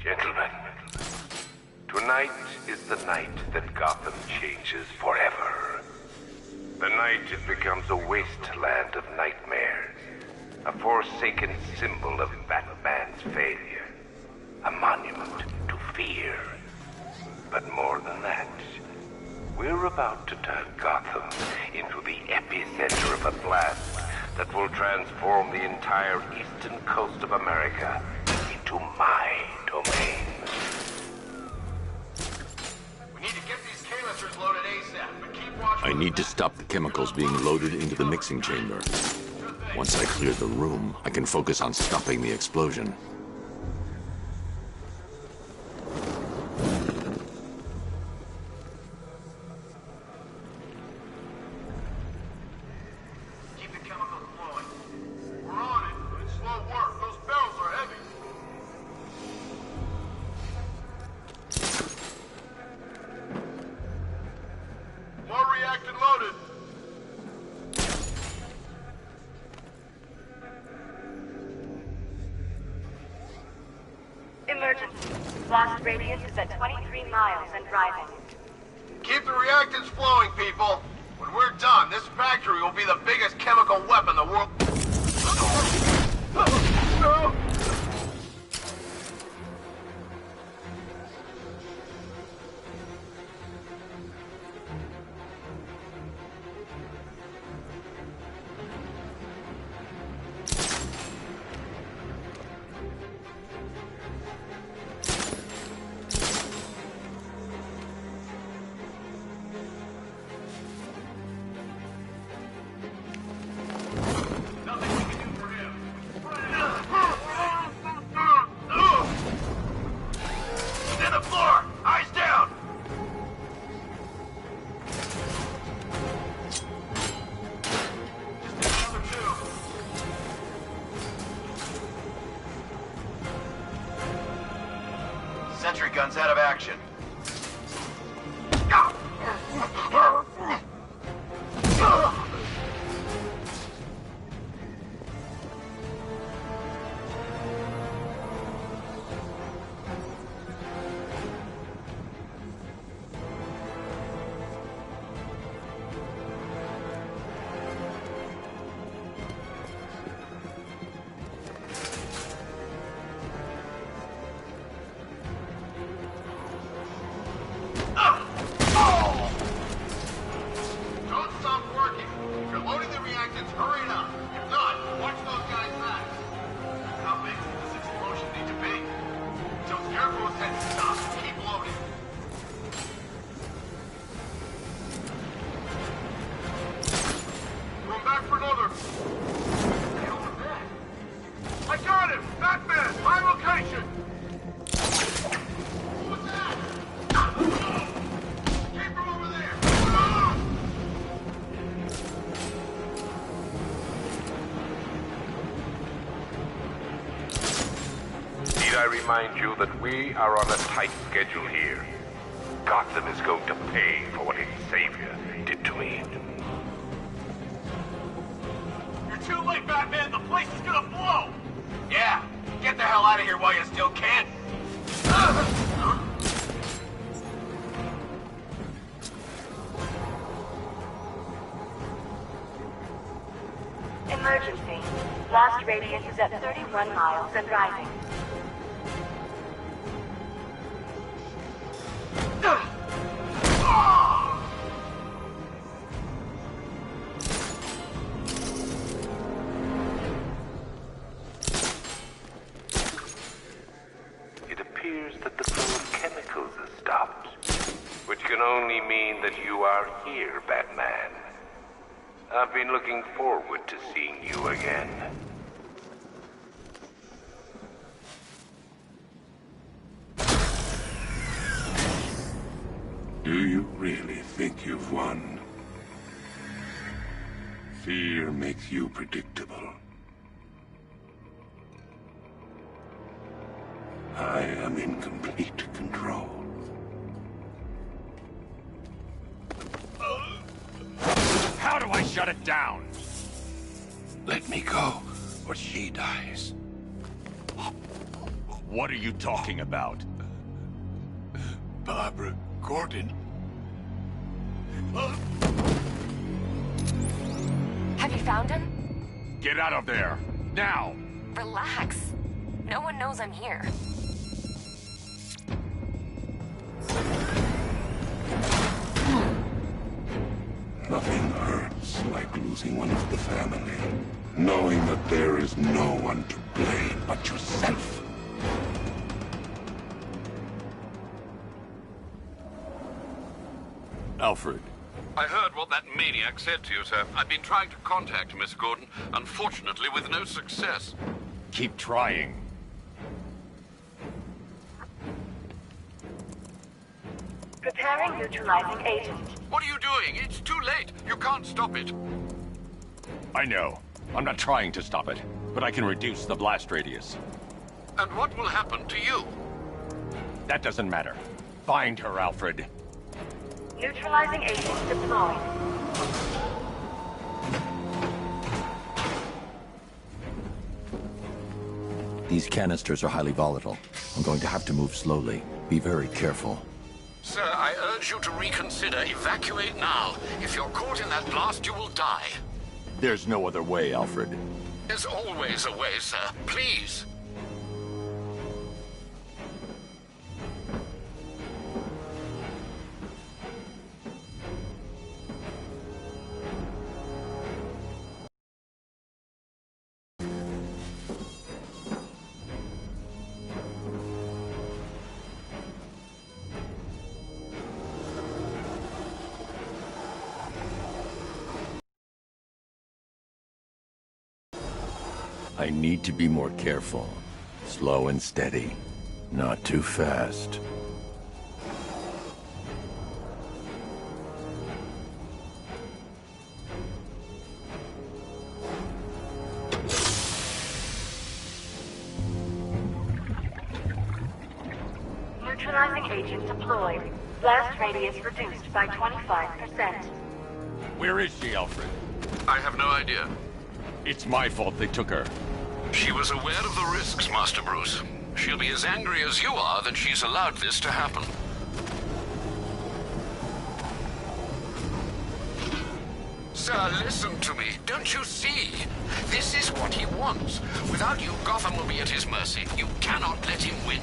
Gentlemen, tonight is the night that Gotham changes forever. The night it becomes a wasteland of nightmares, a forsaken symbol of Batman's failure, a monument to fear. But more than that, we're about to turn Gotham into the epicenter of a blast that will transform the entire eastern coast of America into my domain. We need to get these canisters loaded ASAP, but keep watching. I need to stop the chemicals being loaded into the mixing chamber. Once I clear the room, I can focus on stopping the explosion. Keep the chemicals flowing. We're on it, but it's slow work. Those barrels are heavy. More reactant loaded. Emergency. Blast radius is at 23 miles and rising. Keep the reactants flowing, people. When we're done, this factory will be the biggest chemical weapon the world... Nothing we can do for him. To the floor! Eyes down! Just another two. Sentry gun's out of action. Don't stop working. If you're loading the reactants, hurry it up. If not, watch those guys' backs. How big does this explosion need to be? Until Scarecrow's head stops, keep loading. Going back for another. Hey, over there. I got him! Batman! My location! What's that? Keep him over there! Need I remind you that we are on a tight schedule here? Gotham is going to pay for what its savior did to me. You're too late, Batman! The place is gonna blow! Yeah, get the hell out of here while you still can! Emergency. Blast radius is at 31 miles and rising. It appears that the flow of chemicals has stopped, which can only mean that you are here, Batman. I've been looking forward to seeing you again. Do you really think you've won? Fear makes you predictable. I am in complete control. How do I shut it down? Let me go, or she dies. What are you talking about? Barbara Gordon. Have you found him? Get out of there! Now! Relax. No one knows I'm here. Nothing hurts like losing one of the family. Knowing that there is no one to blame but yourself. Alfred. I heard what that maniac said to you, sir. I've been trying to contact Miss Gordon, unfortunately with no success. Keep trying. Preparing neutralizing agent. What are you doing? It's too late. You can't stop it. I know. I'm not trying to stop it, but I can reduce the blast radius. And what will happen to you? That doesn't matter. Find her, Alfred. Neutralizing agent deployed. These canisters are highly volatile. I'm going to have to move slowly. Be very careful. Sir, I urge you to reconsider. Evacuate now. If you're caught in that blast, you will die. There's no other way, Alfred. There's always a way, sir. Please. I need to be more careful. Slow and steady. Not too fast. Neutralizing agent deployed. Blast radius reduced by 25%. Where is she, Alfred? I have no idea. It's my fault they took her. She was aware of the risks, Master Bruce. She'll be as angry as you are that she's allowed this to happen. Sir, listen to me. Don't you see? This is what he wants. Without you, Gotham will be at his mercy. You cannot let him win.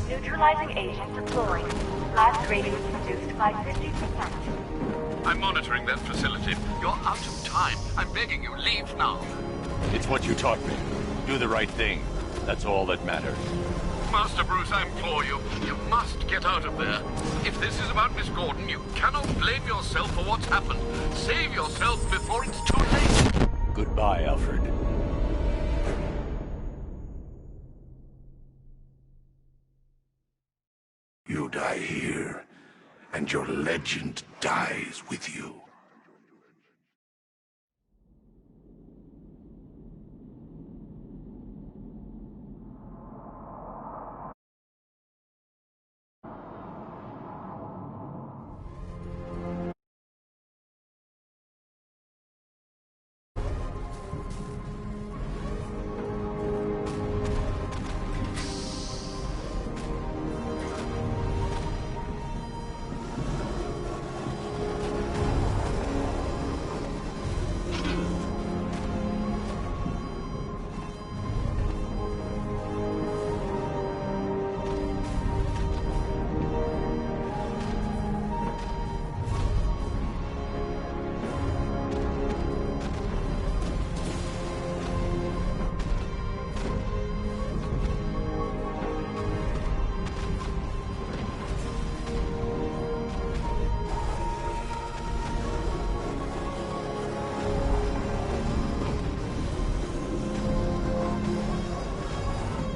Neutralizing agent deployed. Blast radius reduced by 50%. I'm monitoring that facility. You're out of time. I'm begging you, leave now. It's what you taught me. Do the right thing. That's all that matters. Master Bruce, I implore you. You must get out of there. If this is about Miss Gordon, you cannot blame yourself for what's happened. Save yourself before it's too late. Goodbye, Alfred. You die here, and your legend dies with you.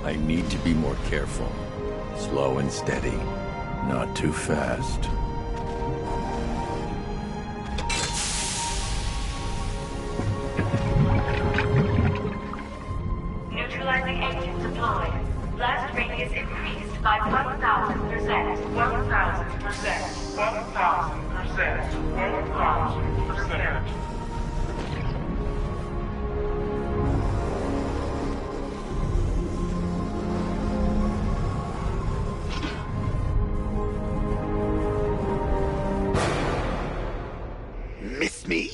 I need to be more careful. Slow and steady. Not too fast. Neutralizing agent deployed. Blast radius increased by 1,000%. 1,000%. 1,000%. 1,000%. Miss me?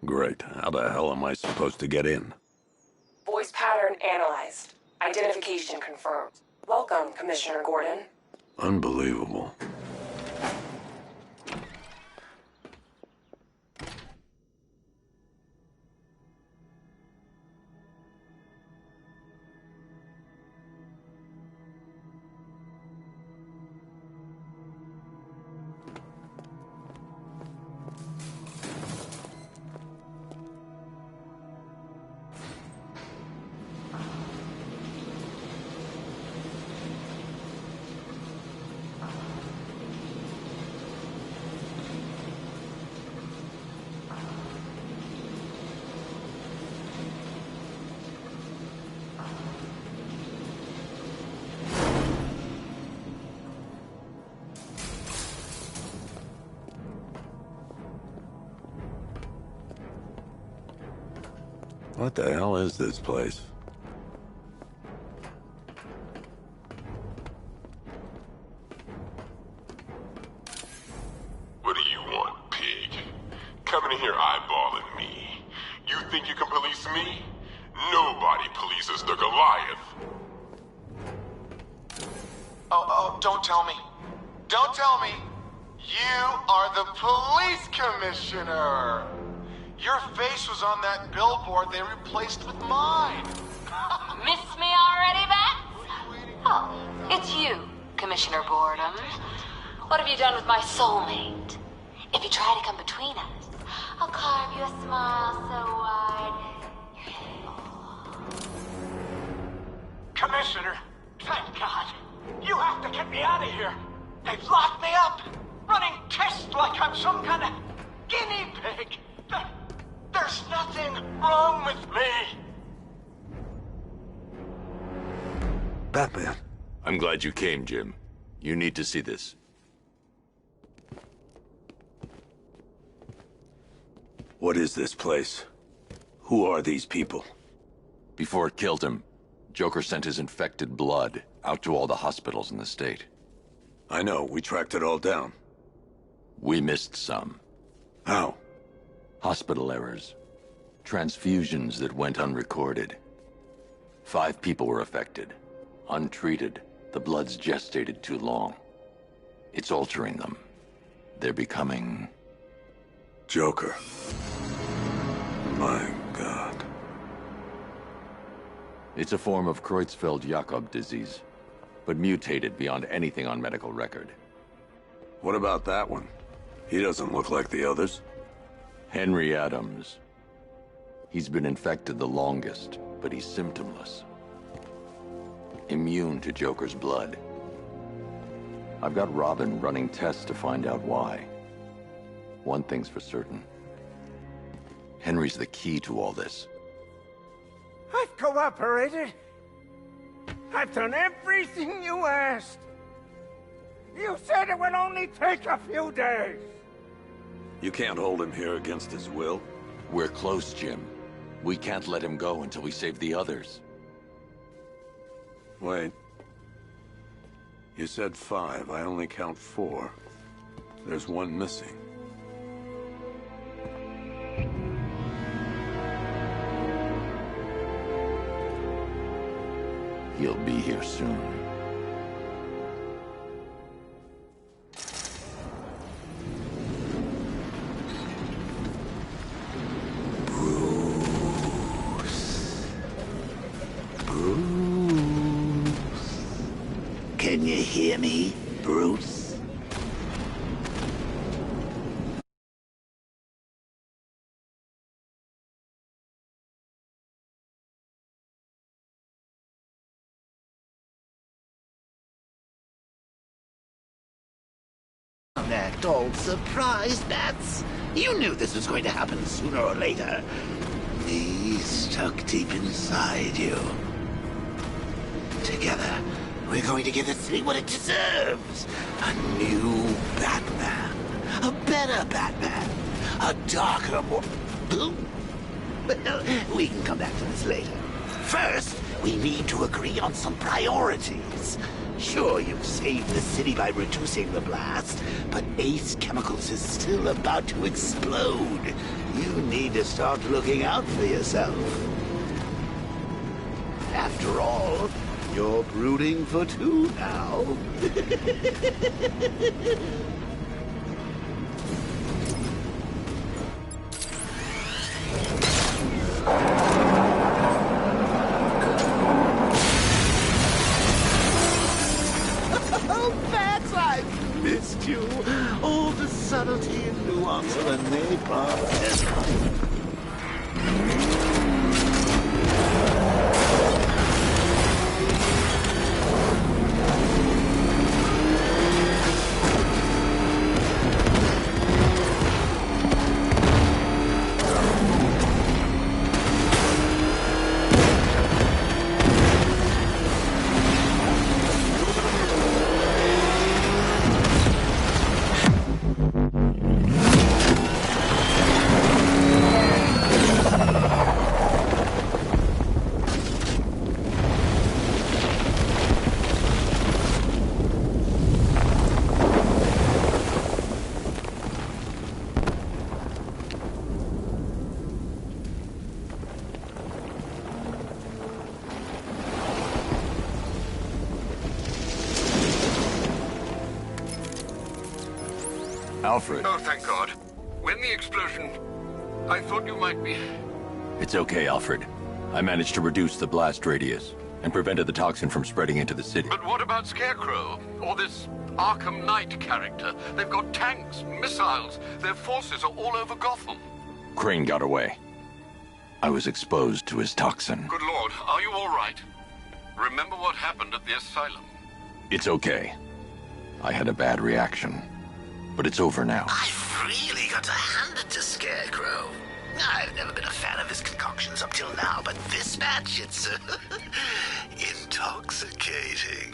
Great. How the hell am I supposed to get in? Voice pattern analyzed. Identification confirmed. Welcome, Commissioner Gordon. Unbelievable. What the hell is this place? What do you want, pig? Coming in here eyeballing me. You think you can police me? Nobody polices the Goliath. Oh, don't tell me. Don't tell me. You are the police commissioner. Your face was on that billboard they replaced with mine. Miss me already, Bats? Oh, it's you, Commissioner Boredom. What have you done with my soulmate? If you try to come between us, I'll carve you a smile so wide. Commissioner, thank God. You have to get me out of here. They've locked me up, running tests like I'm some kind of guinea pig. There's nothing wrong with me. Batman. I'm glad you came, Jim. You need to see this. What is this place? Who are these people? Before it killed him, Joker sent his infected blood out to all the hospitals in the state. I know, we tracked it all down. We missed some. How? Hospital errors. Transfusions that went unrecorded. 5 people were affected. Untreated, the blood's gestated too long. It's altering them. They're becoming... Joker. My God. It's a form of Creutzfeldt-Jakob disease, but mutated beyond anything on medical record. What about that one? He doesn't look like the others. Henry Adams. He's been infected the longest, but he's symptomless. Immune to Joker's blood. I've got Robin running tests to find out why. One thing's for certain. Henry's the key to all this. I've cooperated. I've done everything you asked. You said it would only take a few days. You can't hold him here against his will. We're close, Jim. We can't let him go until we save the others. Wait. You said 5. I only count 4. There's one missing. He'll be here soon. Can you hear me, Bruce? Don't act all surprised, Bats. You knew this was going to happen sooner or later. Me stuck deep inside you. Together, we're going to give the city what it deserves. A new Batman. A better Batman. A darker, more... Well, we can come back to this later. First, we need to agree on some priorities. Sure, you've saved the city by reducing the blast, but Ace Chemicals is still about to explode. You need to start looking out for yourself. After all, you're brooding for 2 now. Oh, Bats, I've missed you. All the subtlety and nuance of a napalm. Alfred. Oh, thank God. When the explosion... I thought you might be... It's okay, Alfred. I managed to reduce the blast radius and prevented the toxin from spreading into the city. But what about Scarecrow? Or this Arkham Knight character? They've got tanks, missiles. Their forces are all over Gotham. Crane got away. I was exposed to his toxin. Good Lord, are you all right? Remember what happened at the asylum? It's okay. I had a bad reaction. But it's over now. I've really got to hand it to Scarecrow. I've never been a fan of his concoctions up till now, but this match, it's intoxicating.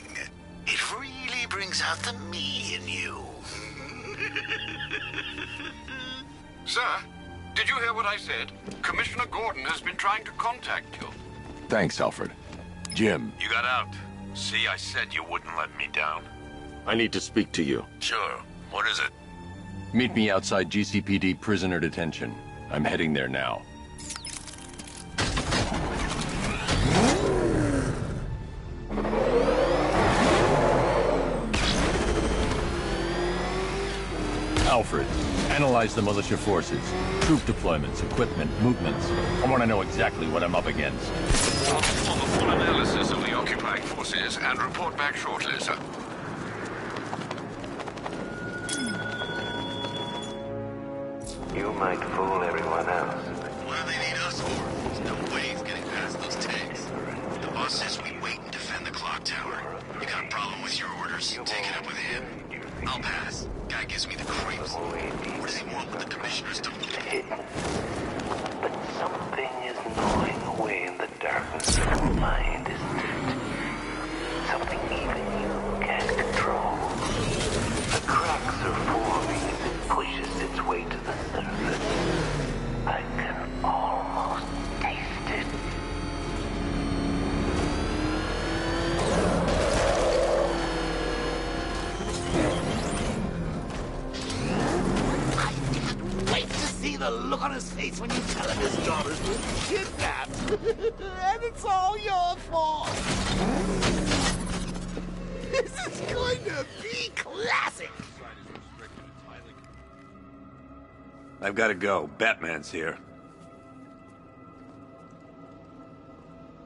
It really brings out the me in you. Sir, did you hear what I said? Commissioner Gordon has been trying to contact you. Thanks, Alfred. Jim. You got out. See, I said you wouldn't let me down. I need to speak to you. Sure. What is it? Meet me outside GCPD prisoner detention. I'm heading there now. Alfred, analyze the militia forces, troop deployments, equipment, movements. I want to know exactly what I'm up against. I'll perform a full analysis of the occupying forces and report back shortly, sir. You might fool everyone else. What do they need us for? There's no way he's getting past those tanks. The boss says we wait and defend the clock tower. You got a problem with your orders? Take it up with him. I'll pass. Guy gives me the creeps. What does he want with the commissioners to... But something is gnawing away in the darkness of your mind, isn't it? Something even you can't control. The cracks are forming as it pushes its way to the surface. I can almost taste it. Wait to see the look on his face when you tell him his daughter's been kidnapped. And it's all your fault. This is going to be classic. I've got to go. Batman's here.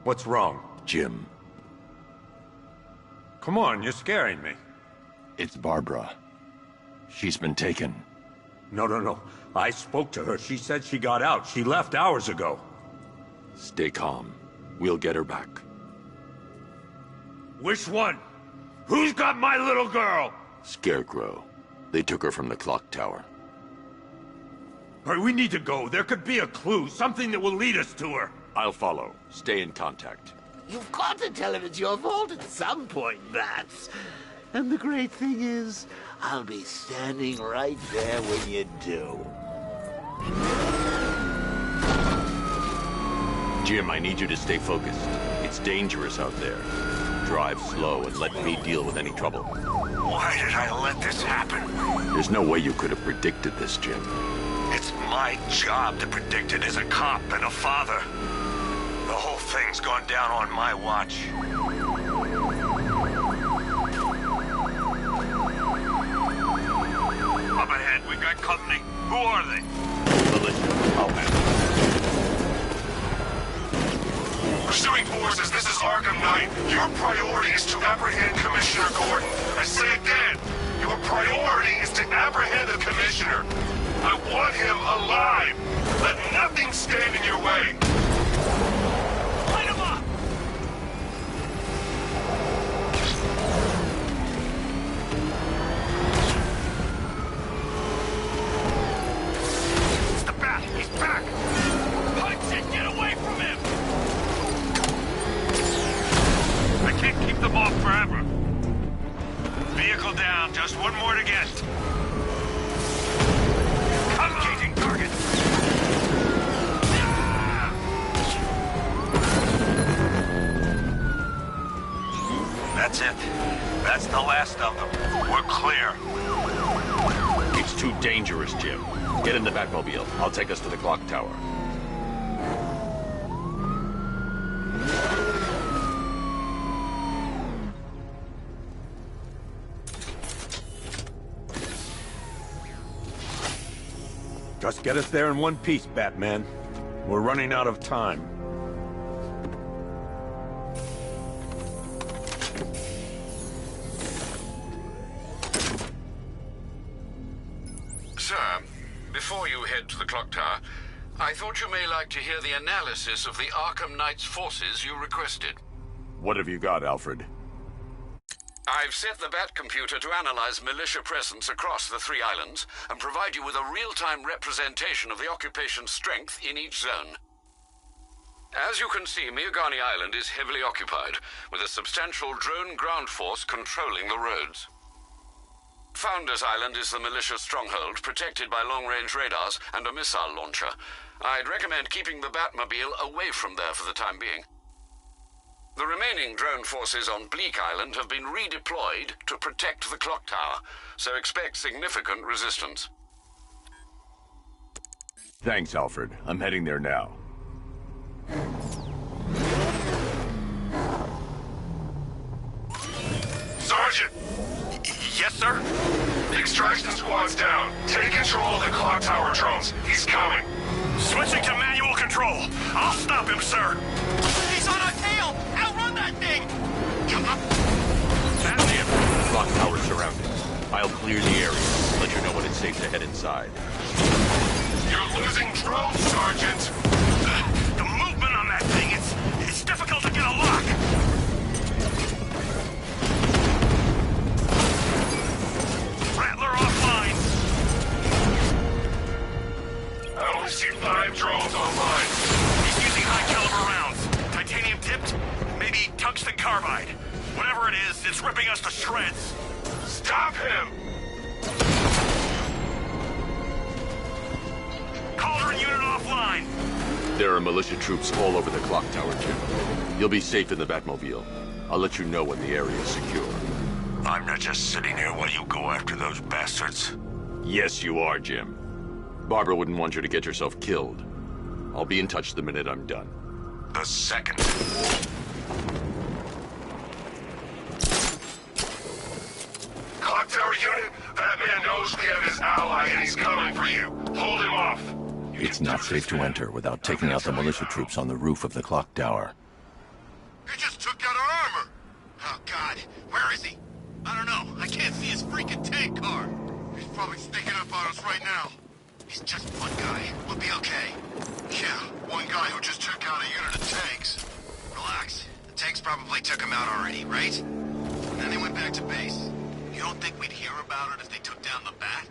What's wrong? Jim, Come on, you're scaring me. it's Barbara. She's been taken. No. I spoke to her. She said she got out. She left hours ago. Stay calm. We'll get her back. Which one? Who's got my little girl? Scarecrow. They took her from the clock tower. All right, we need to go. There could be a clue, something that will lead us to her. I'll follow. Stay in contact. You've got to tell him it's your fault at some point, Bats. And the great thing is, I'll be standing right there when you do. Jim, I need you to stay focused. It's dangerous out there. Drive slow and let me deal with any trouble. Why did I let this happen? There's no way you could have predicted this, Jim. It's my job to predict it as a cop and a father. The whole thing's gone down on my watch. Up ahead, we got company. Who are they? Militia. I'll handle it. Pursuing forces, this is Arkham Knight. Your priority is to apprehend Commissioner Gordon. I say again, your priority is to apprehend the Commissioner. I want him alive. Let nothing stand in your way. Light him up! It's the Bat. He's back. Punch it! Get away from him! I can't keep them off forever. Vehicle down. Just one more to get. Engaging target. That's it. That's the last of them. We're clear. It's too dangerous, Jim. Get in the Batmobile. I'll take us to the clock tower. Just get us there in one piece, Batman. We're running out of time. Sir, before you head to the clock tower, I thought you may like to hear the analysis of the Arkham Knight's forces you requested. What have you got, Alfred? I've set the Bat computer to analyze militia presence across the 3 islands and provide you with a real-time representation of the occupation's strength in each zone. As you can see, Miagani Island is heavily occupied, with a substantial drone ground force controlling the roads. Founders Island is the militia stronghold, protected by long-range radars and a missile launcher. I'd recommend keeping the Batmobile away from there for the time being. The remaining drone forces on Bleak Island have been redeployed to protect the clock tower, so expect significant resistance. Thanks, Alfred. I'm heading there now. Sergeant! Yes, sir? The extraction squad's down. Take control of the clock tower drones. He's coming. Switching to manual control. I'll stop him, sir. He's on our tail! Outrun that thing! Come on. That's it. Clock tower surroundings. I'll clear the area. Let you know when it's safe to head inside. You're losing drones, Sergeant. The movement on that thing, it's difficult to get a lock. Rattler offline. I only see 5 drones online. He's using high caliber rounds. Titanium tipped, maybe tungsten carbide. Whatever it is, it's ripping us to shreds. Stop him! Cauldron unit offline. There are militia troops all over the clock tower, Jim. You'll be safe in the Batmobile. I'll let you know when the area is secure. I'm not just sitting here while you go after those bastards. Yes, you are, Jim. Barbara wouldn't want you to get yourself killed. I'll be in touch the minute I'm done. The second. Clock tower unit, that man knows we have his ally and he's coming for you. Hold him off. It's not safe to enter without taking out the militia troops on the roof of the clock tower. He just took out our armor! Oh, God. Where is he? I don't know. I can't see his freaking tank car. He's probably sneaking up on us right now. He's just one guy. We'll be okay. Yeah, one guy who just took out a unit of tanks. Relax. The tanks probably took him out already, right? And then they went back to base. You don't think we'd hear about it if they took down the Bat?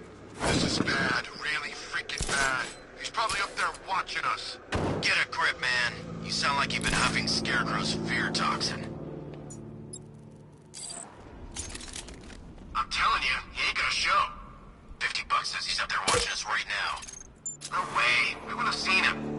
This is bad. Really freaking bad. He's probably up there watching us. Get a grip, man. You sound like you've been huffing Scarecrow's fear toxin. I'm telling you, he ain't gonna show. $50 says he's up there watching us right now. No way. We would have seen him.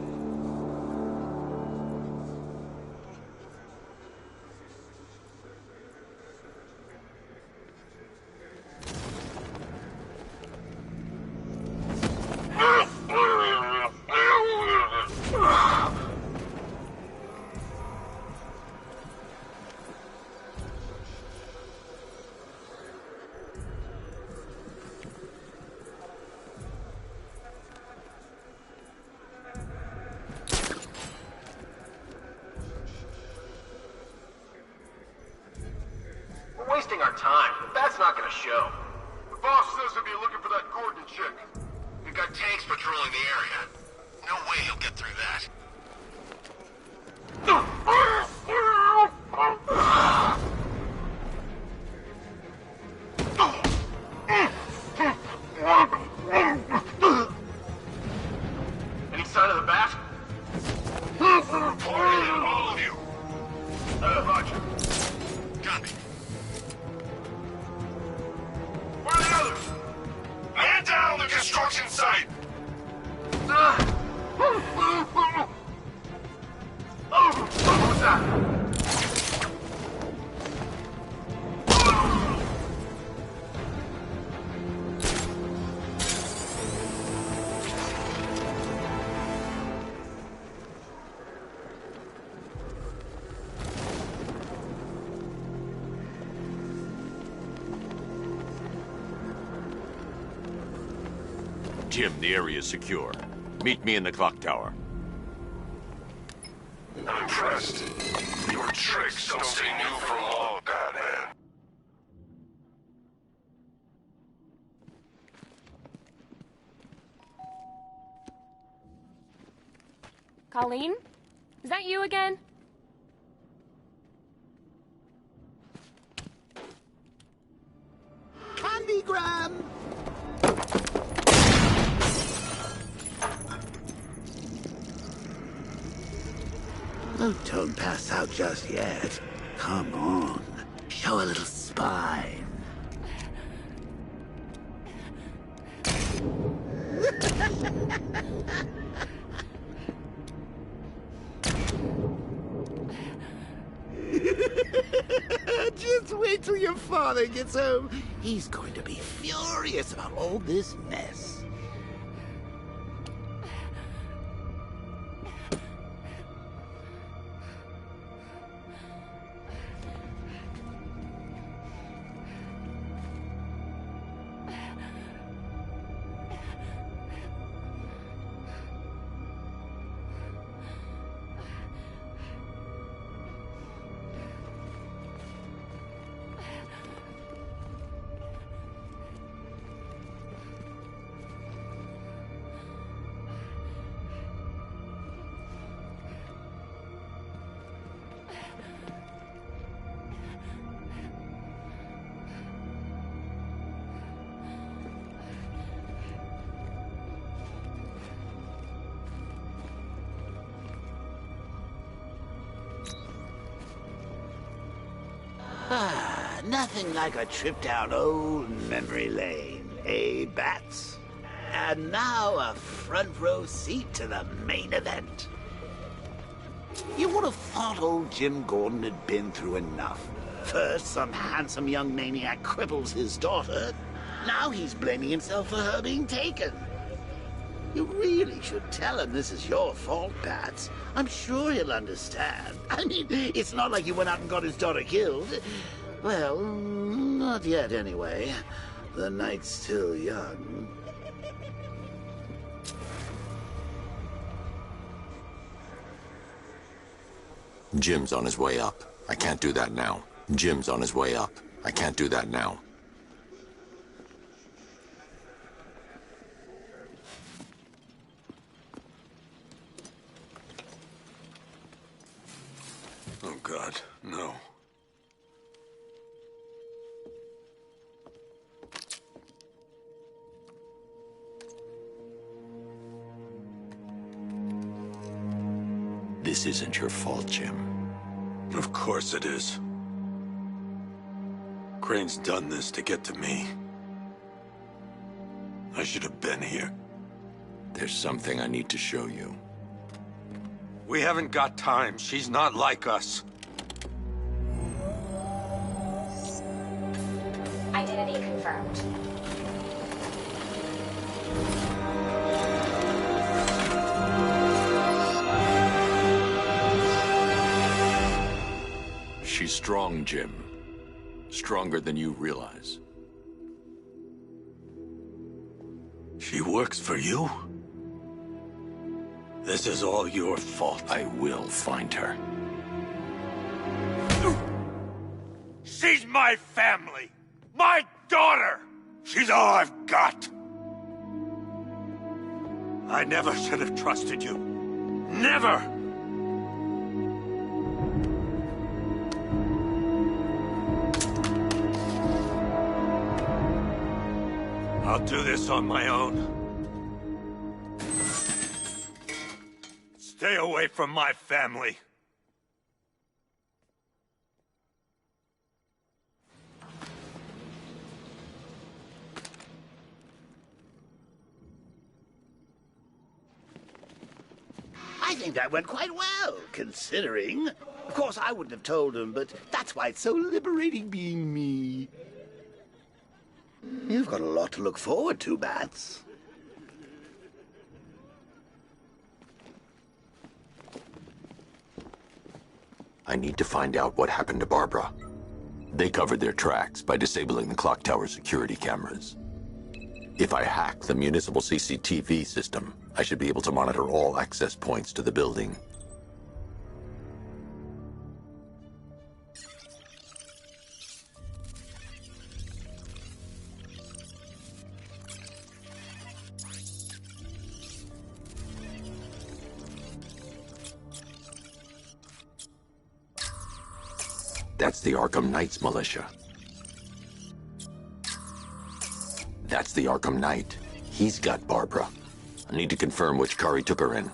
We're wasting our time. That's not gonna show. The boss says he'll be looking for that Gordon chick. We've got tanks patrolling the area. No way he'll get through that. Any sign of the Bat? Reporting to all of you. Roger. Copy. Where are the others? Man down on the construction site! What was that? Jim, the area is secure. Meet me in the clock tower. I'm impressed. Your tricks don't stay new for long, Batman. Colleen? Is that you again? Candygram! Oh, don't pass out just yet. Come on. Show a little spine. Just wait till your father gets home. He's going to be furious about all this mess. Nothing like a trip down old memory lane, eh, Bats? And now a front row seat to the main event. You would have thought old Jim Gordon had been through enough. First, some handsome young maniac cripples his daughter. Now he's blaming himself for her being taken. You really should tell him this is your fault, Bats. I'm sure he'll understand. I mean, it's not like you went out and got his daughter killed. Well, not yet anyway. The night's still young. Jim's on his way up. I can't do that now. Jim's on his way up. I can't do that now. Oh, God, no. This isn't your fault, Jim. Of course it is. Crane's done this to get to me. I should have been here. There's something I need to show you. We haven't got time. She's not like us. Identity confirmed. She's strong, Jim. Stronger than you realize. She works for you? This is all your fault. I will find her. She's my family! My daughter! She's all I've got! I never should have trusted you. Never! I'll do this on my own. Stay away from my family. I think that went quite well, considering. Of course, I wouldn't have told him, but that's why it's so liberating being me. You've got a lot to look forward to, Bats. I need to find out what happened to Barbara. They covered their tracks by disabling the clock tower security cameras. If I hack the municipal CCTV system, I should be able to monitor all access points to the building. That's the Arkham Knight's militia. That's the Arkham Knight. He's got Barbara. I need to confirm which car he took her in.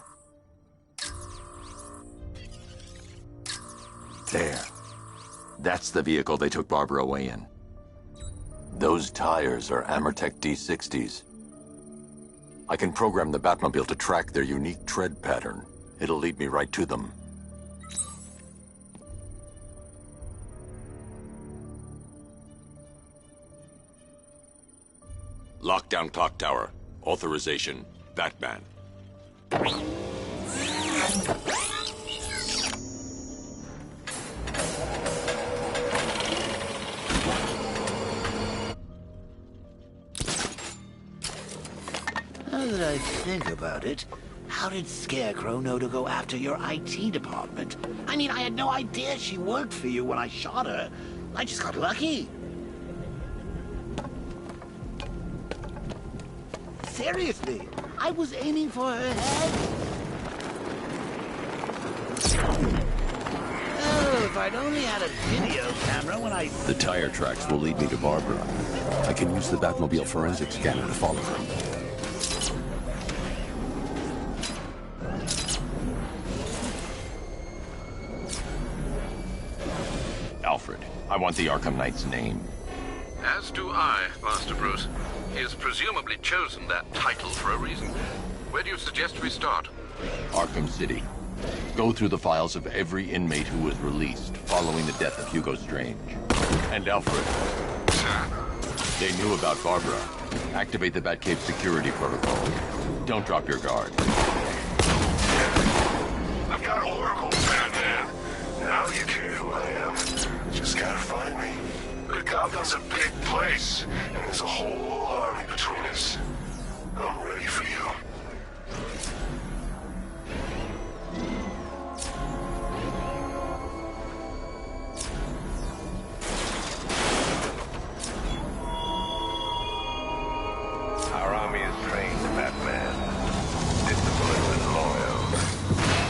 There. That's the vehicle they took Barbara away in. Those tires are Amertech D60s. I can program the Batmobile to track their unique tread pattern. It'll lead me right to them. Lockdown clock tower. Authorization, Batman. Now that I think about it, how did Scarecrow know to go after your IT department? I mean, I had no idea she worked for you when I shot her. I just got lucky. Seriously, I was aiming for her head. Oh, if I'd only had a video camera when I... The tire tracks will lead me to Barbara. I can use the Batmobile forensic scanner to follow her. Alfred, I want the Arkham Knight's name. As do I, Master Bruce. He has presumably chosen that title for a reason. Where do you suggest we start? Arkham City. Go through the files of every inmate who was released following the death of Hugo Strange. And Alfred. Sir? They knew about Barbara. Activate the Batcave security protocol. Don't drop your guard. I've got Oracle, Batman. Now you care who I am. Just gotta find me. But Gotham's a big place, and there's a whole army between us. I'm ready for you. Our army is trained, Batman. Disciplined and loyal.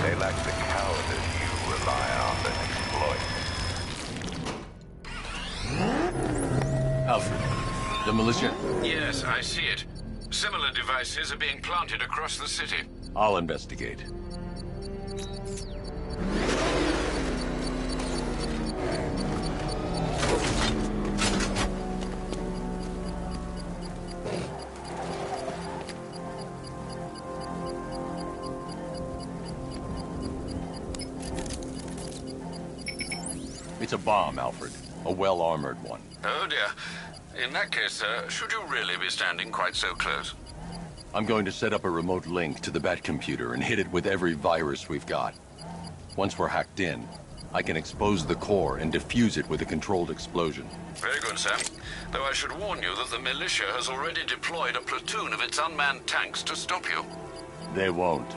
They lack the cowardice you rely on and exploit. Alfred, the militia? Yes, I see it. Similar devices are being planted across the city. I'll investigate. It's a bomb, Alfred. A well-armored one. Oh dear. In that case, should you really be standing quite so close? I'm going to set up a remote link to the Bat computer and hit it with every virus we've got. Once we're hacked in, I can expose the core and defuse it with a controlled explosion. Very good, sir. Though I should warn you that the militia has already deployed a platoon of its unmanned tanks to stop you. They won't.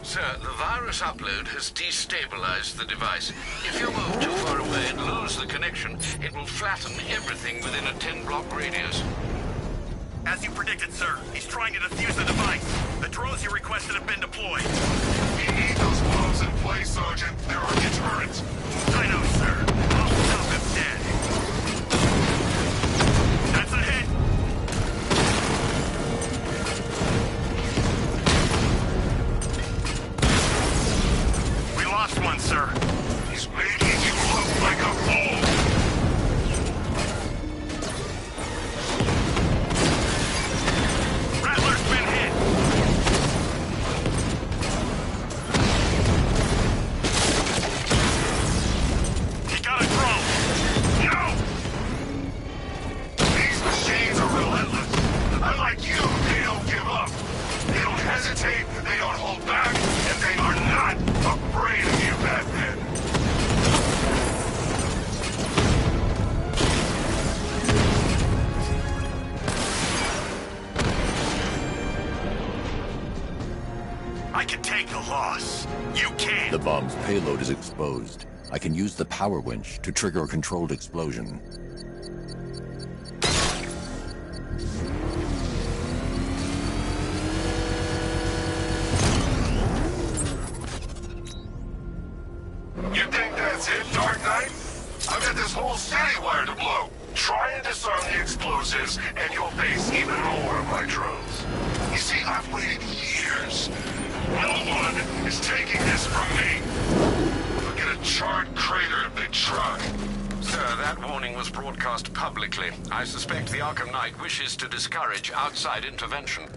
Sir, the virus upload has destabilized the device. If you move too far away and lose the connection, it will flatten everything within a 10-block radius. As you predicted, sir, he's trying to defuse the device. The drones you requested have been deployed. We need those bombs in place, Sergeant. They're our deterrent. I know, sir. I'll stop him dead. That's a hit. We lost one, sir. He's making you look like a fool. Rattler's been hit. He got a drone. No! These machines are relentless. Unlike you, they don't give up. They don't hesitate, they don't hold back, and they are not afraid of you, Batman. I can take a loss. You can't. The bomb's payload is exposed. I can use the power winch to trigger a controlled explosion. You think that's it, Dark Knight? I've got this whole city wired to blow. Try and disarm the explosives, and you'll face even more of my drones. You see, I've waited years. No one is taking this from me. Look at a charred crater of the truck. Sir, that warning was broadcast publicly. I suspect the Arkham Knight wishes to discourage outside intervention.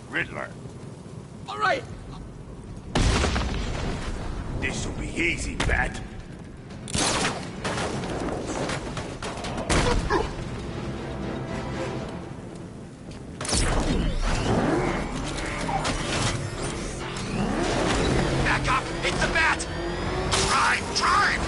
Riddler. All right. This'll be easy, Bat. Back up! Hit the bat! Drive! Drive!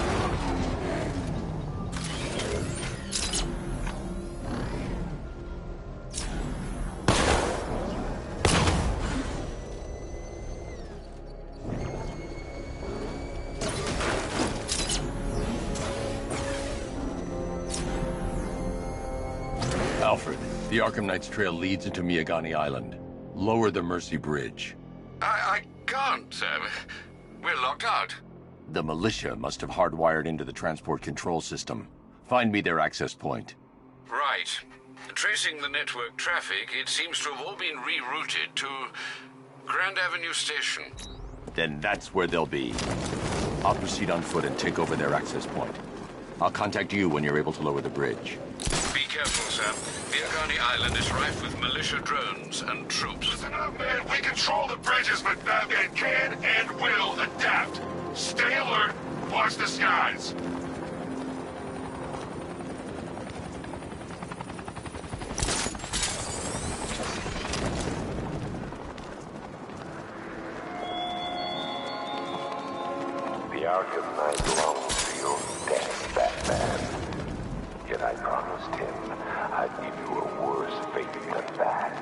Alfred, the Arkham Knight's trail leads into Miagani Island. Lower the Mercy Bridge. I can't, sir. We're locked out. The militia must have hardwired into the transport control system. Find me their access point. Right. Tracing the network traffic, it seems to have all been rerouted to Grand Avenue Station. Then that's where they'll be. I'll proceed on foot and take over their access point. I'll contact you when you're able to lower the bridge. Be careful, Sam. Viagani Island is rife with militia drones and troops. Listen up, man. We control the bridges, but Batman can and will adapt. Stay alert. Watch the skies. The Arkham Knight longs for your death, Batman. Yet I promised him I'd give you a worse fate than that.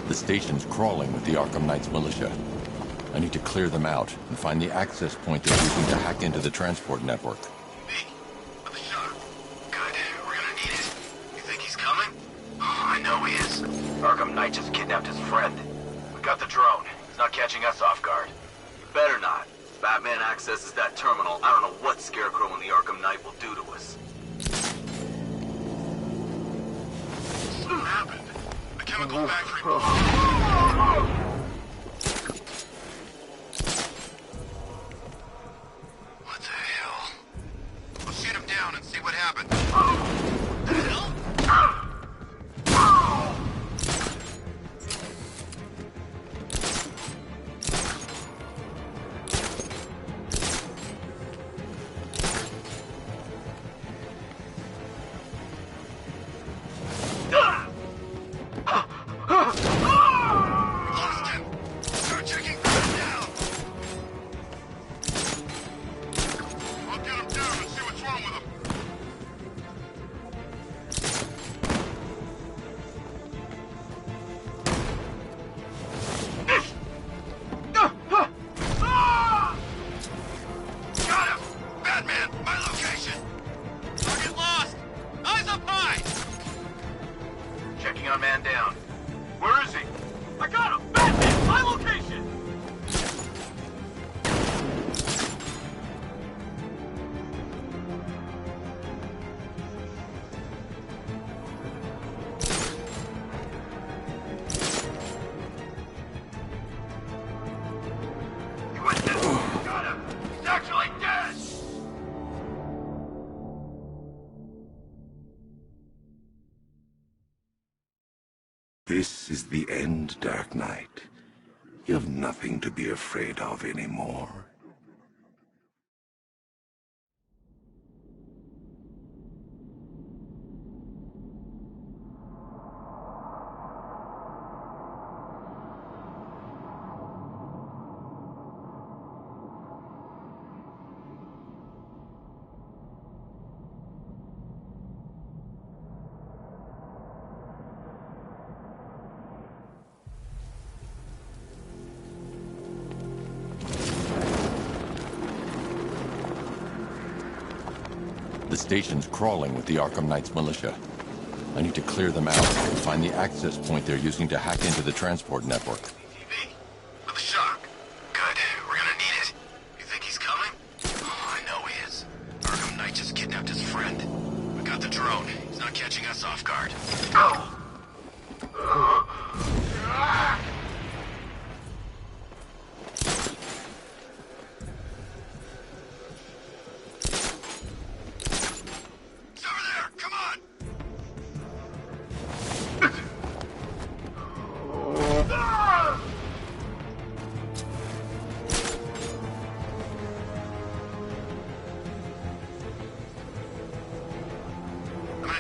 The station's crawling with the Arkham Knight's militia. I need to clear them out and find the access point they're using to hack into the transport network. I know he is. Arkham Knight just kidnapped his friend. We got the drone. He's not catching us off guard. You better not. If Batman accesses that terminal, I don't know what Scarecrow and the Arkham Knight will do to us. What happened? The chemical factory. What the hell? We'll shoot him down and see what happens. What the hell? This is the end, Dark Knight. You have nothing to be afraid of anymore. The station's crawling with the Arkham Knight's militia. I need to clear them out and find the access point they're using to hack into the transport network. TV. With a shock. Good. We're gonna need it. You think he's coming? Oh, I know he is. Arkham Knight just kidnapped his friend. We got the drone. He's not catching us off guard. Go!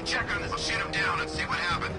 Check on this. I'll shoot him down and see what happened.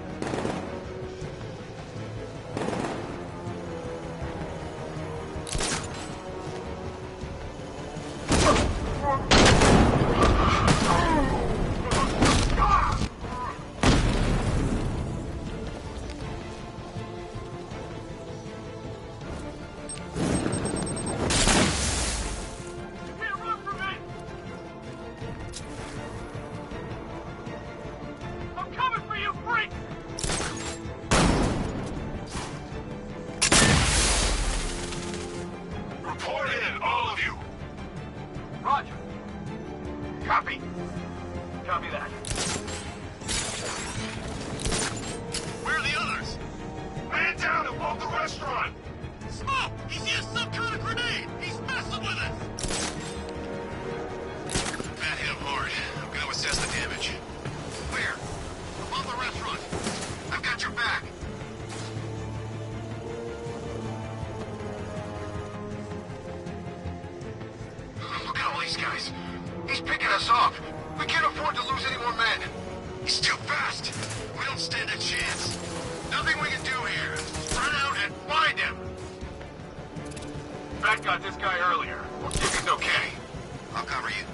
Copy. Copy that. Where are the others? Man down above the restaurant! Smoke! He's used some kind of grenade! He's messing with us! That hit him hard. I'm gonna assess the damage. Where? Above the restaurant. I've got your back. Look at all these guys. He's picking us off. We can't afford to lose any more men. He's too fast. We don't stand a chance. Nothing we can do here. Spread out and find him. Bat got this guy earlier. We'll see if he's okay. I'll cover you.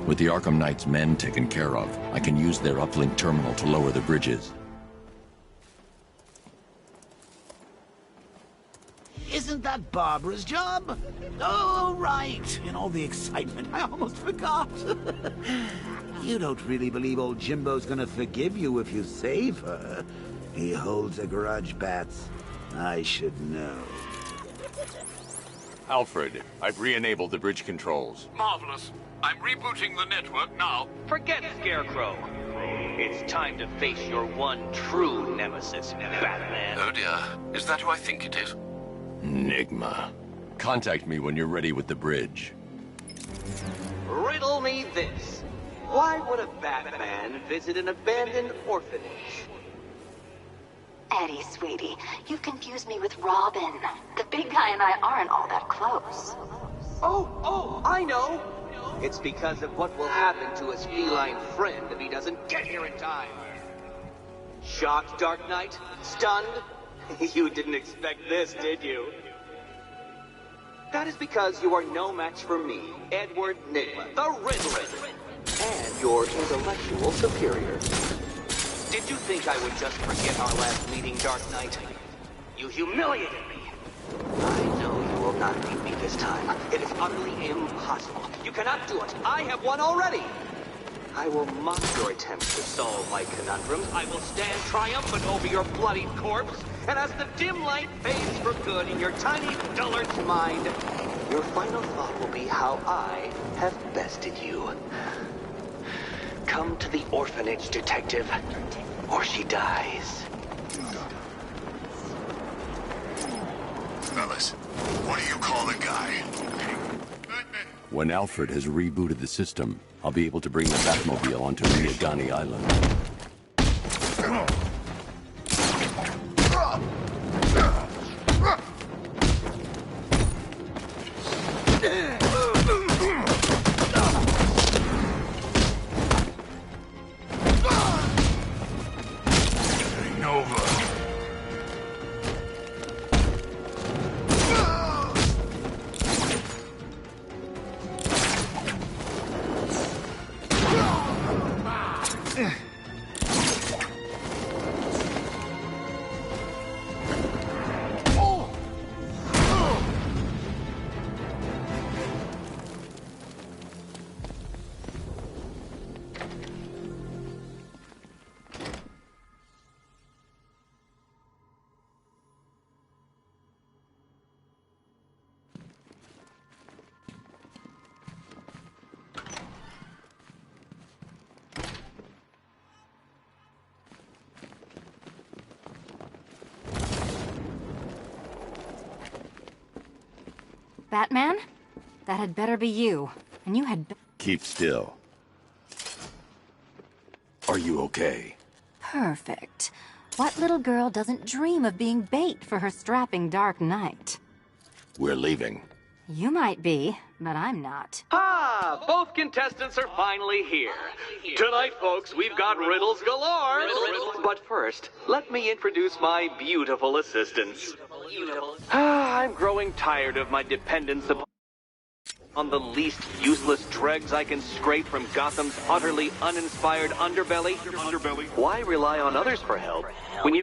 With the Arkham Knight's men taken care of, I can use their uplink terminal to lower the bridges. Isn't that Barbara's job? Oh, right. In all the excitement, I almost forgot. You don't really believe old Jimbo's gonna forgive you if you save her. He holds a grudge, Bats. I should know. Alfred, I've re-enabled the bridge controls. Marvelous. I'm rebooting the network now. Forget Scarecrow. It's time to face your one true nemesis, Batman. Oh dear. Is that who I think it is? Enigma. Contact me when you're ready with the bridge. Riddle me this. Why would a Batman visit an abandoned orphanage? Eddie, sweetie, you've confused me with Robin. The big guy and I aren't all that close. Oh, I know. It's because of what will happen to his feline friend if he doesn't get here in time. Shocked, Dark Knight? Stunned? You didn't expect this, did you? That is because you are no match for me, Edward Nigma, the Riddler, and your intellectual superior. Did you think I would just forget our last meeting, Dark Knight? You humiliated me. I know you will not beat me this time. It is utterly impossible. You cannot do it. I have won already. I will mock your attempts to solve my conundrums. I will stand triumphant over your bloodied corpse. And as the dim light fades for good in your tiny dullard's mind, your final thought will be how I have bested you. Come to the orphanage, detective, or she dies. Fellas, what do you call the guy? When Alfred has rebooted the system, I'll be able to bring the Batmobile onto Miagani Island. Batman? That had better be you. And you had... Keep still. Are you okay? Perfect. What little girl doesn't dream of being bait for her strapping Dark Knight? We're leaving. You might be, but I'm not. Ah, both contestants are finally here. Tonight, folks, we've got riddles galore. But first, let me introduce my beautiful assistants. I'm growing tired of my dependence on the least useless dregs I can scrape from Gotham's utterly uninspired underbelly. Why rely on others for help when you...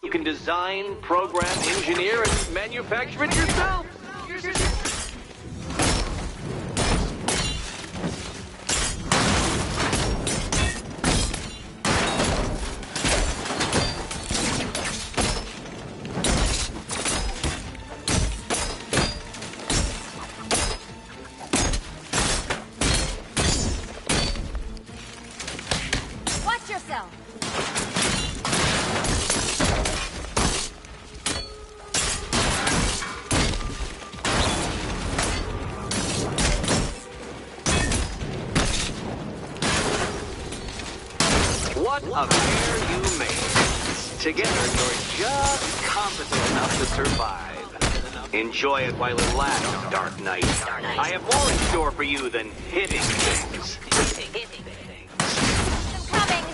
You can design, program, engineer, and manufacture it yourself. Watch yourself! What a pair you made. Together, you're just competent enough to survive. Enjoy it while it lasts, Dark Knight. I have more in store for you than hitting things. I'm coming!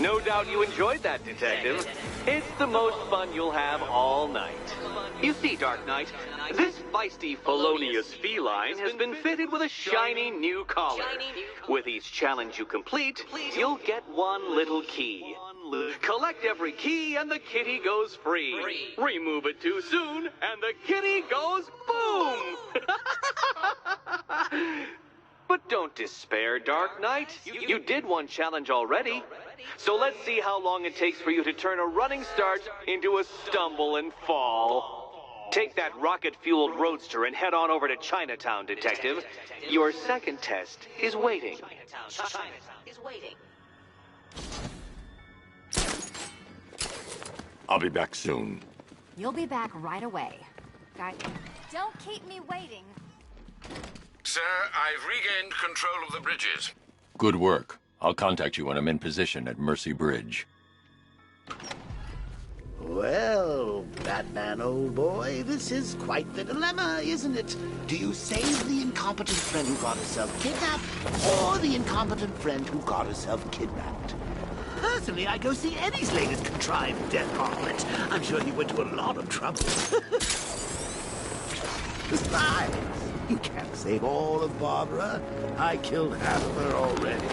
No doubt you enjoyed that, Detective. It's the most fun you'll have all night. You see, Dark Knight, this feisty, felonious feline has been fitted with a shiny new collar. With each challenge you complete, you'll get one little key. Collect every key and the kitty goes free. Remove it too soon and the kitty goes boom! But don't despair, Dark Knight. You did one challenge already. So let's see how long it takes for you to turn a running start into a stumble and fall. Take that rocket-fueled roadster and head on over to Chinatown, Detective. Your second test is waiting. I'll be back soon. You'll be back right away. Guys, don't keep me waiting. Sir, I've regained control of the bridges. Good work. I'll contact you when I'm in position at Mercy Bridge. Well, Batman, old boy, this is quite the dilemma, isn't it? Do you save the incompetent friend who got herself kidnapped, or the incompetent friend who got herself kidnapped? Personally, I'd go see Eddie's latest contrived death gauntlet. I'm sure he went to a lot of trouble. Besides, you can't save all of Barbara. I killed half of her already.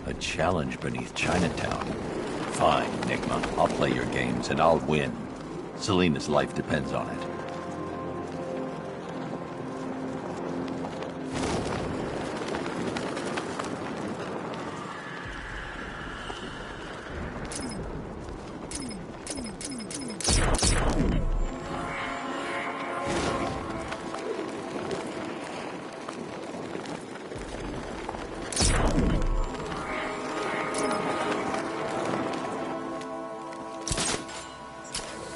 A challenge beneath Chinatown. Fine, Enigma. I'll play your games and I'll win. Selina's life depends on it.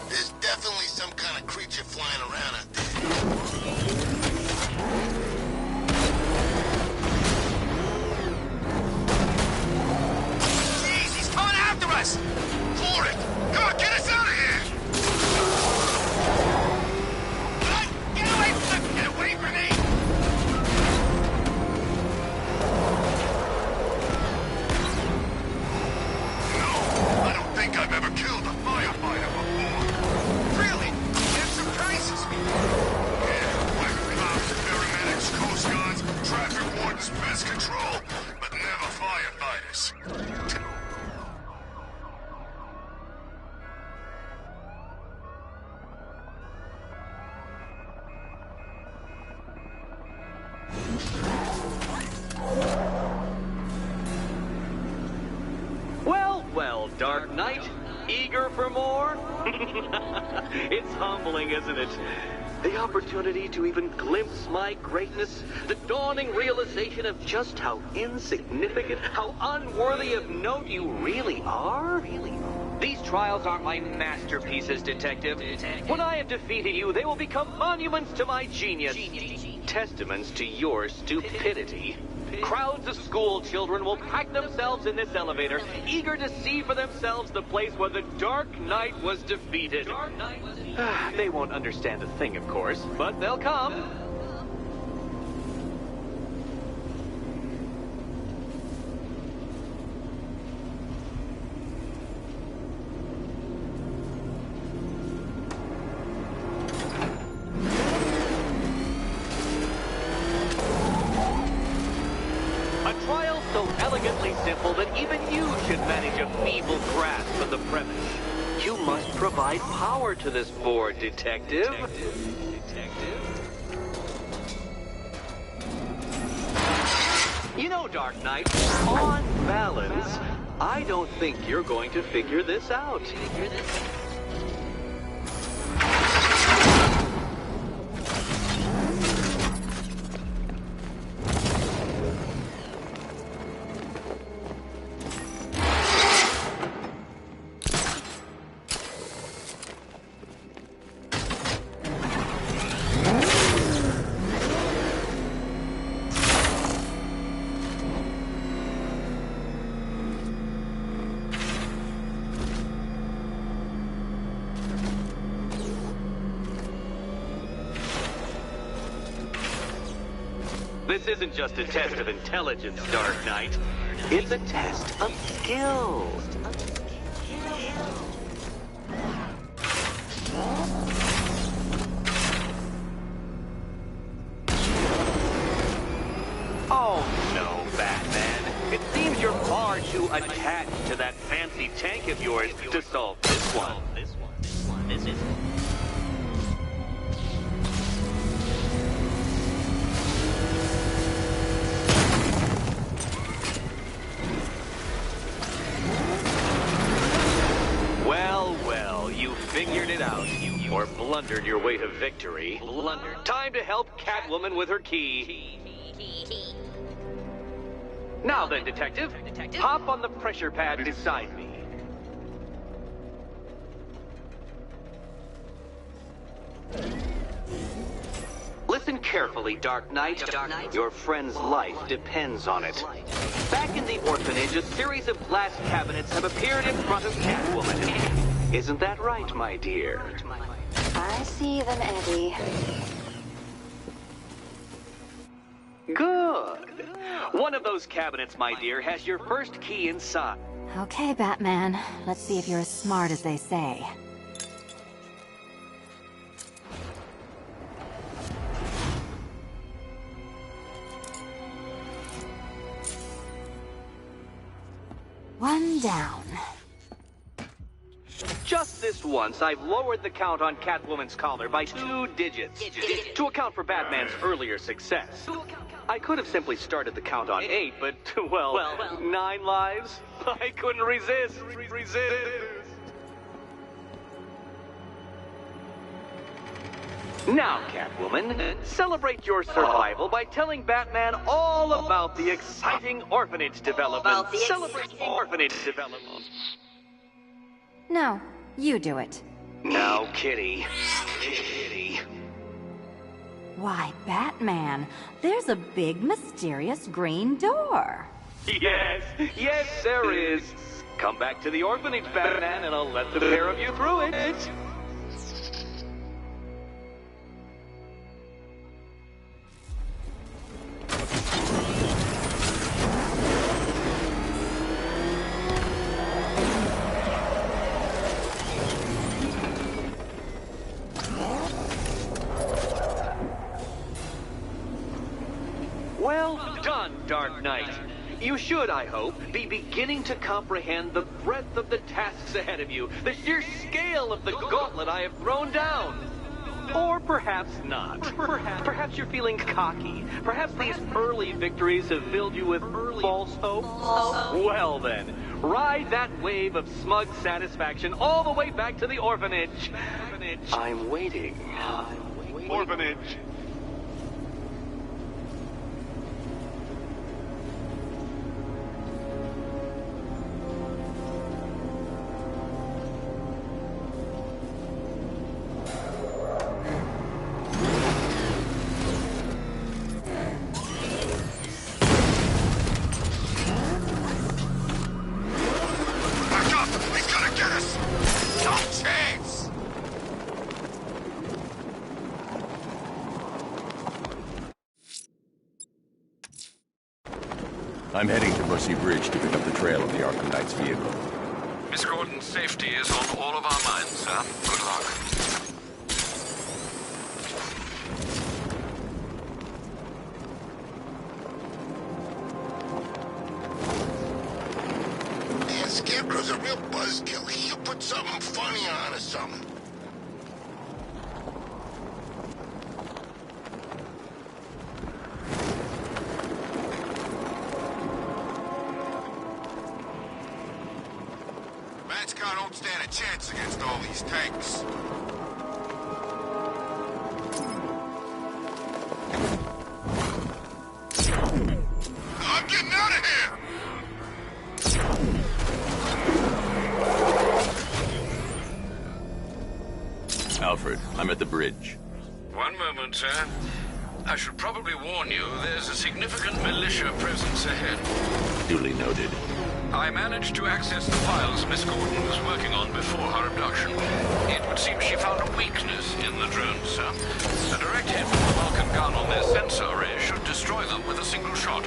There's definitely some kind of creature flying around Well, well, Dark Knight. Eager for more? It's humbling, isn't it? The opportunity to even glimpse my greatness, the dawning realization of just how insignificant, how unworthy of note you really are. These trials are my masterpieces, Detective. When I have defeated you, they will become monuments to my genius, testaments to your stupidity. Crowds of school children will pack themselves in this elevator, eager to see for themselves the place where the Dark Knight was defeated. They won't understand a thing, of course, but they'll come. Simple that even you should manage a feeble grasp of the premise. You must provide power to this board, Detective. You know, Dark Knight, on balance, I don't think you're going to figure this out. This isn't just a test of intelligence, Dark Knight. It's a test of skill. Oh, no, Batman. It seems you're far too attached to that fancy tank of yours to solve this one. This is... Figured it out, or blundered your way to victory. Time to help Catwoman with her key. Now then, Detective, hop on the pressure pad beside me. Listen carefully, Dark Knight. Your friend's life depends on it. Back in the orphanage, a series of glass cabinets have appeared in front of Catwoman. Isn't that right, my dear? I see them, Eddie. Good. One of those cabinets, my dear, has your first key inside. Okay, Batman. Let's see if you're as smart as they say. One down. Just this once, I've lowered the count on Catwoman's collar by 2 digits to account for Batman's earlier success. I could have simply started the count on 8, but, well, 9 lives? I couldn't resist. Now, Catwoman, celebrate your survival by telling Batman all about the exciting orphanage development. Celebrate orphanage development. No, you do it. Now, Kitty. Kitty. Why, Batman, there's a big, mysterious green door. Yes, there is. Come back to the orphanage, Batman, and I'll let the pair of you through it. Well done, Dark Knight. You should, I hope, be beginning to comprehend the breadth of the tasks ahead of you, the sheer scale of the gauntlet I have thrown down. Or perhaps not. Perhaps you're feeling cocky. Perhaps these early victories have filled you with false hope. Well then, ride that wave of smug satisfaction all the way back to the orphanage. I'm waiting. Orphanage. I'm heading to Bussy Bridge to pick up the trail of the Arkham Knight's vehicle. Miss Gordon's safety is on all of our minds, sir. Good luck. Man, Scarecrow's a real buzzkill. He should put something funny on or something. Don't stand a chance against all these tanks. I'm getting out of here! Alfred, I'm at the bridge. One moment, sir. I should probably warn you, there's a significant militia presence ahead. Duly noted. I managed to access the files Miss Gordon was working on before her abduction. It would seem she found a weakness in the drones, sir. A direct hit from the Vulcan gun on their sensor array should destroy them with a single shot.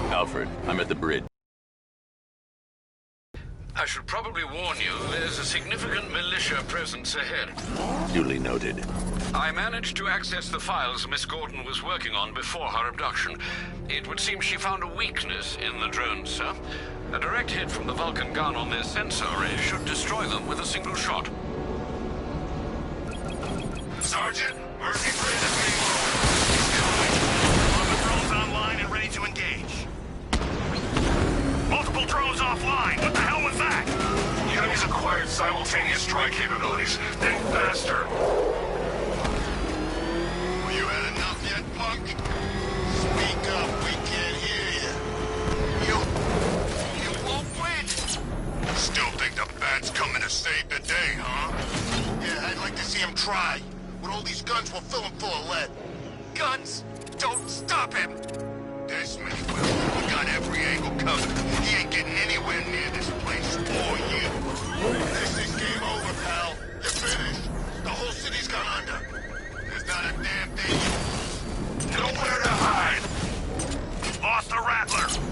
Alfred, I'm at the bridge. I should probably warn you, there's a significant militia presence ahead. Duly noted. I managed to access the files Miss Gordon was working on before her abduction. It would seem she found a weakness in the drones, sir. A direct hit from the Vulcan gun on their sensor array should destroy them with a single shot. Sergeant, Mercy Bridge is being lowered. All the drones online and ready to engage. Multiple drones offline. What the hell was that? The enemy's acquired simultaneous strike capabilities. Think faster. Well, you had enough yet, punk? Speak up, we can't hear you. You won't win. Still think the bat's coming to save the day, huh? Yeah, I'd like to see him try. With all these guns, we'll fill him full of lead. Guns? Don't stop him! This many weapons, we got every angle covered. He ain't getting anywhere near this place, or you. This is game over, pal. You're finished. The whole city's gone under. There's not a damn thing. Nowhere to hide. Lost the Rattler.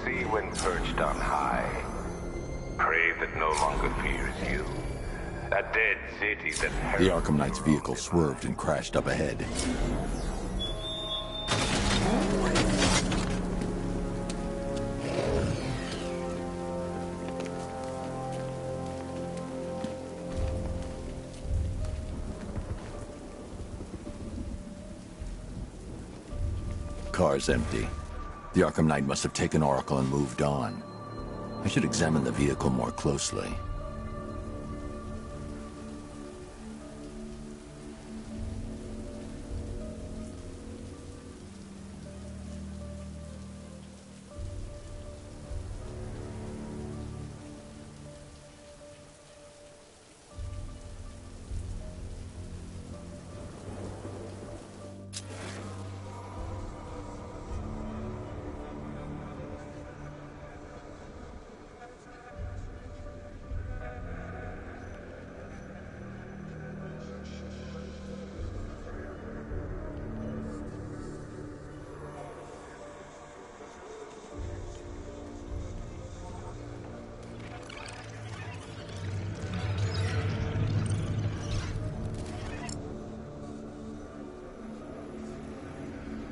See when perched on high. Prey that no longer fears you. A dead city that... The Arkham Knight's vehicle swerved and crashed up ahead. Car's empty. The Arkham Knight must have taken Oracle and moved on. I should examine the vehicle more closely.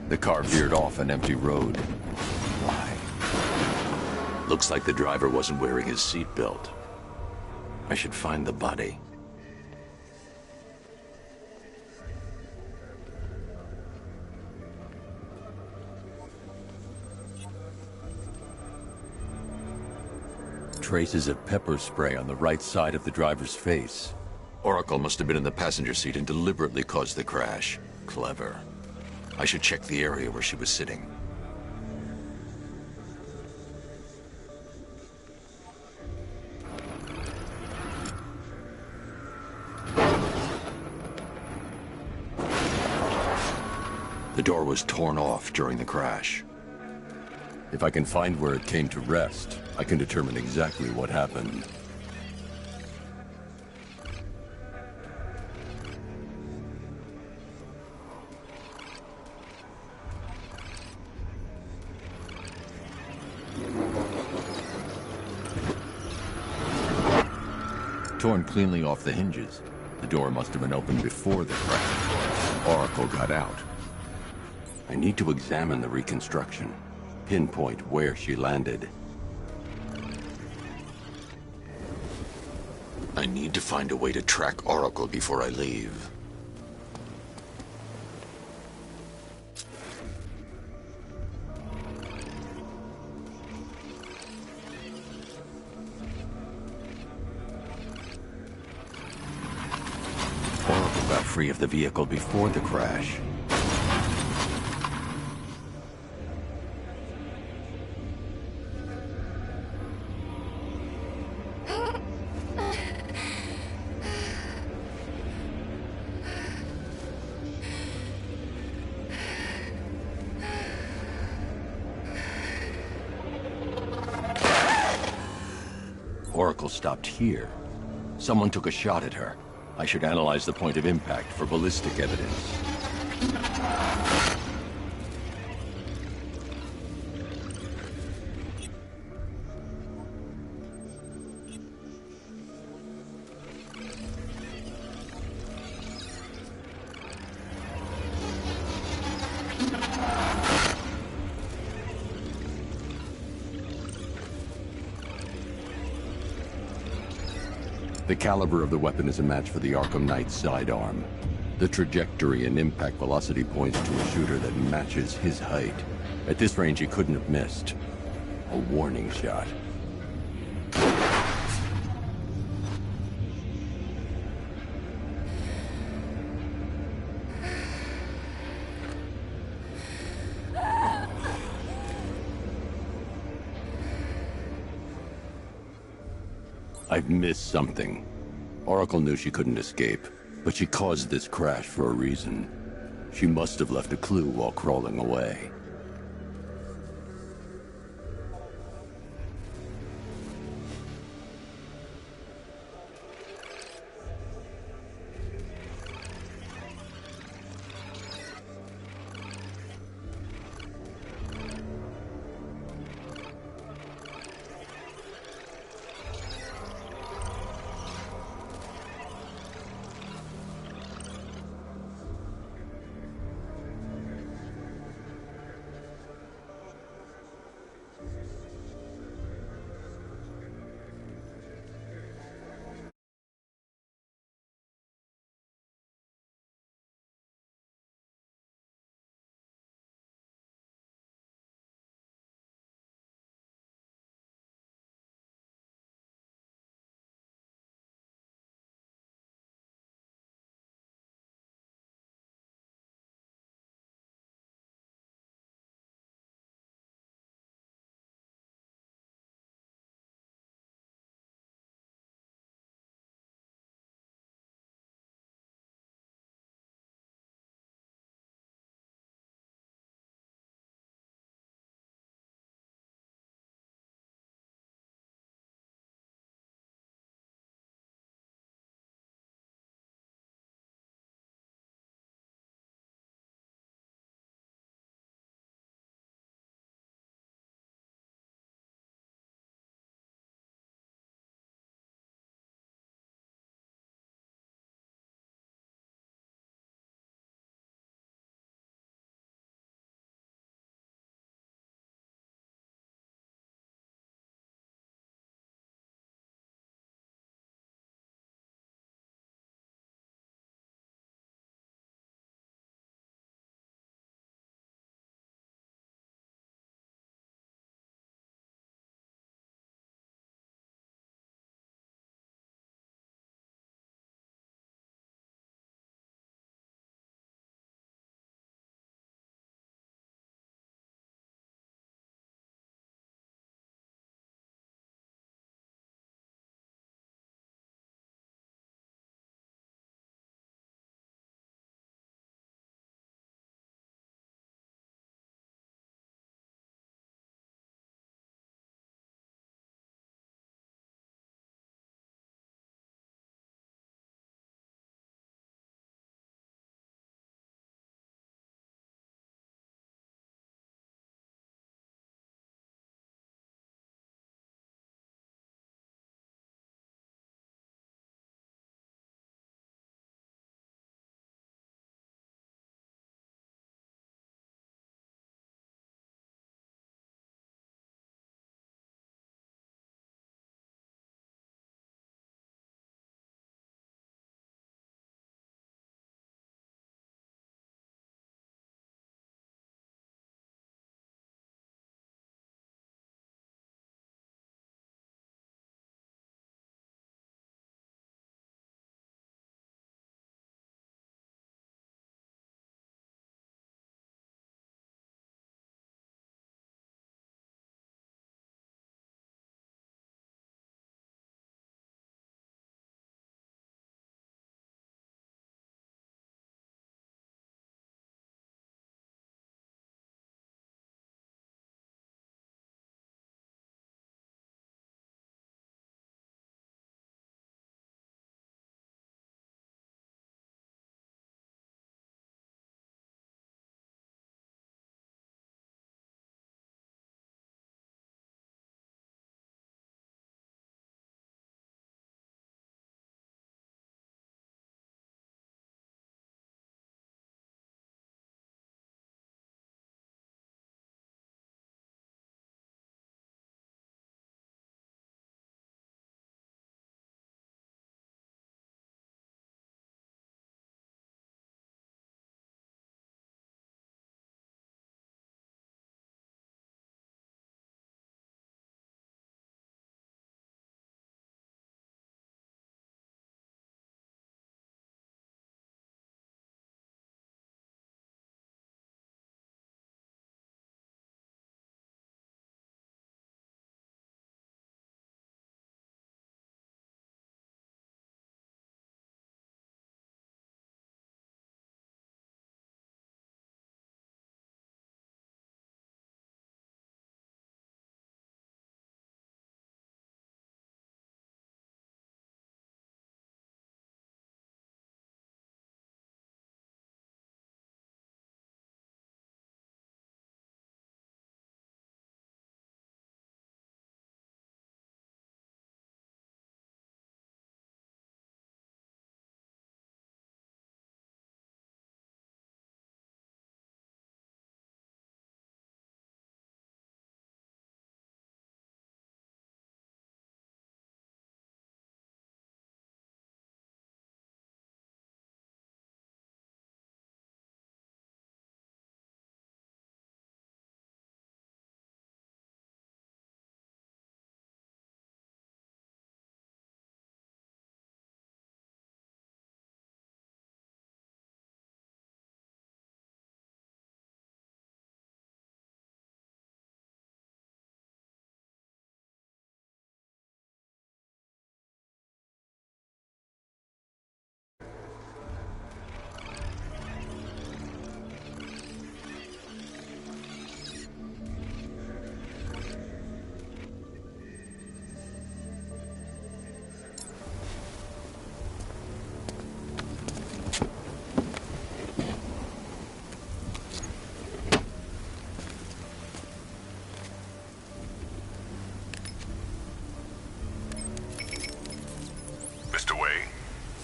The car veered off an empty road. Why? Looks like the driver wasn't wearing his seatbelt. I should find the body. Traces of pepper spray on the right side of the driver's face. Oracle must have been in the passenger seat and deliberately caused the crash. Clever. I should check the area where she was sitting. The door was torn off during the crash. If I can find where it came to rest, I can determine exactly what happened. Torn cleanly off the hinges. The door must have been opened before the crash. Oracle got out. I need to examine the reconstruction. Pinpoint where she landed. I need to find a way to track Oracle before I leave. Oracle got free of the vehicle before the crash. Oracle stopped here. Someone took a shot at her. I should analyze the point of impact for ballistic evidence. The caliber of the weapon is a match for the Arkham Knight's sidearm. The trajectory and impact velocity points to a shooter that matches his height. At this range, he couldn't have missed. A warning shot. I've missed something. Oracle knew she couldn't escape, but she caused this crash for a reason. She must have left a clue while crawling away.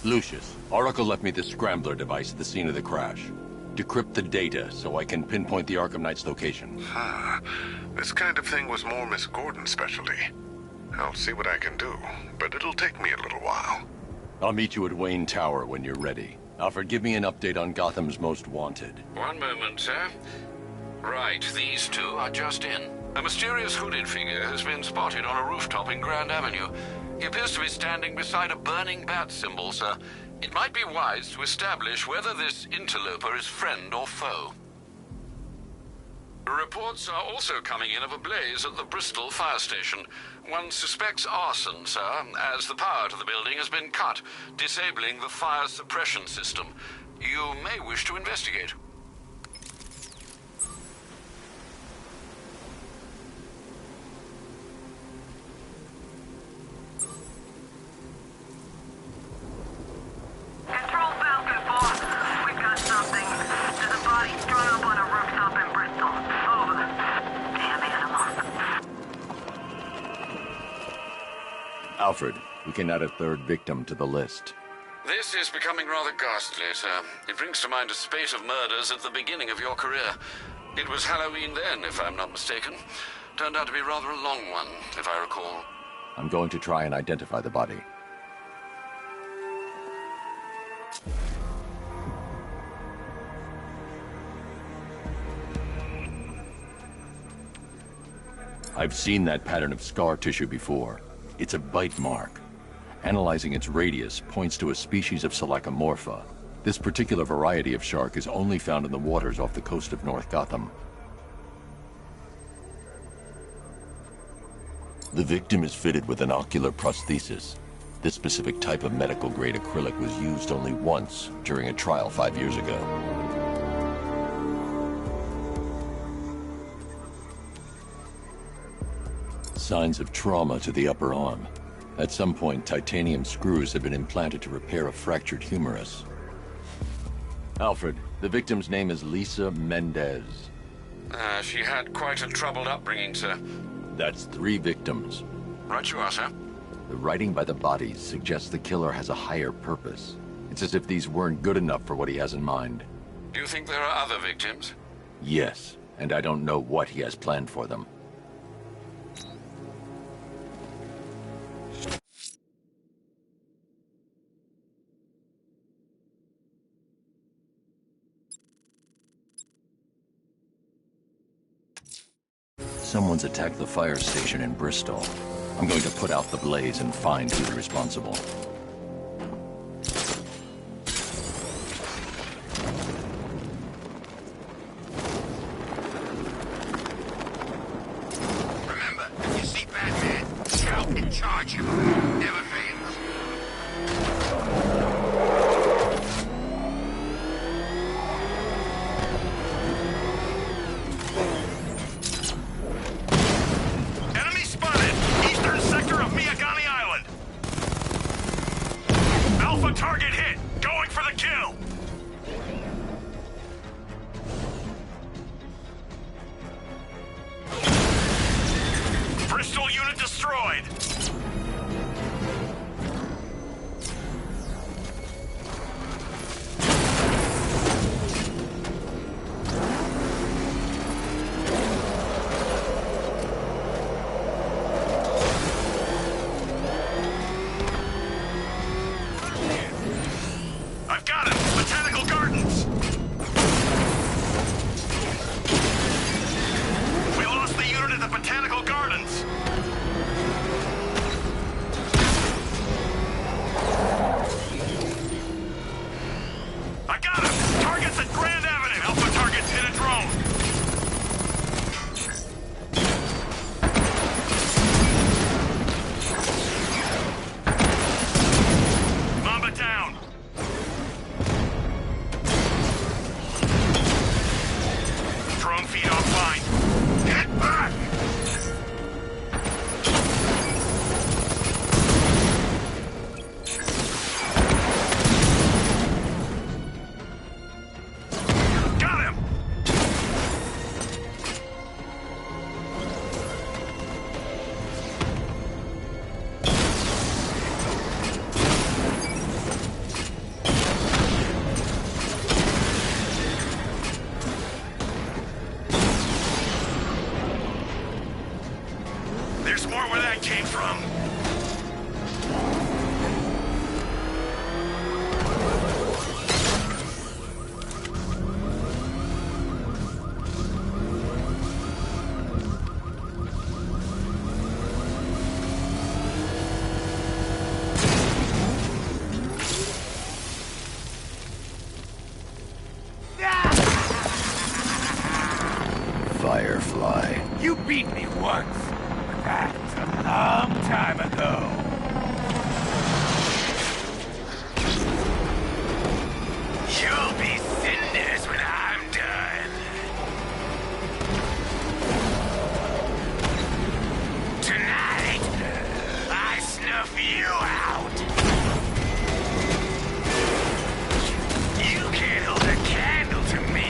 Lucius, Oracle left me the Scrambler device at the scene of the crash. Decrypt the data so I can pinpoint the Arkham Knight's location. This kind of thing was more Miss Gordon's specialty. I'll see what I can do, but it'll take me a little while. I'll meet you at Wayne Tower when you're ready. Alfred, give me an update on Gotham's Most Wanted. One moment, sir. Right, these two are just in. A mysterious hooded figure has been spotted on a rooftop in Grand Avenue. He appears to be standing beside a burning bat symbol, sir. It might be wise to establish whether this interloper is friend or foe. Reports are also coming in of a blaze at the Bristol fire station. One suspects arson, sir, as the power to the building has been cut, disabling the fire suppression system. You may wish to investigate. Control Falcon 4. We've got something. There's a body strung up on a rooftop in Bristol. Over. Damn animal. Alfred, we can add a third victim to the list. This is becoming rather ghastly, sir. It brings to mind a spate of murders at the beginning of your career. It was Halloween then, if I'm not mistaken. Turned out to be rather a long one, if I recall. I'm going to try and identify the body. I've seen that pattern of scar tissue before. It's a bite mark. Analyzing its radius points to a species of Selachomorpha. This particular variety of shark is only found in the waters off the coast of North Gotham. The victim is fitted with an ocular prosthesis. This specific type of medical-grade acrylic was used only once during a trial 5 years ago. Signs of trauma to the upper arm. At some point, titanium screws have been implanted to repair a fractured humerus. Alfred, the victim's name is Lisa Mendez. She had quite a troubled upbringing, sir. That's 3 victims. Right you are, sir. The writing by the bodies suggests the killer has a higher purpose. It's as if these weren't good enough for what he has in mind. Do you think there are other victims? Yes, and I don't know what he has planned for them. Someone's attacked the fire station in Bristol. I'm going to put out the blaze and find who's responsible. Remember, if you see Batman, shout and charge him. Never fails. Maelstrom! Firefly. You beat me once, but that's a long time ago. You'll be cinders when I'm done. Tonight, I snuff you out. You can't hold a candle to me.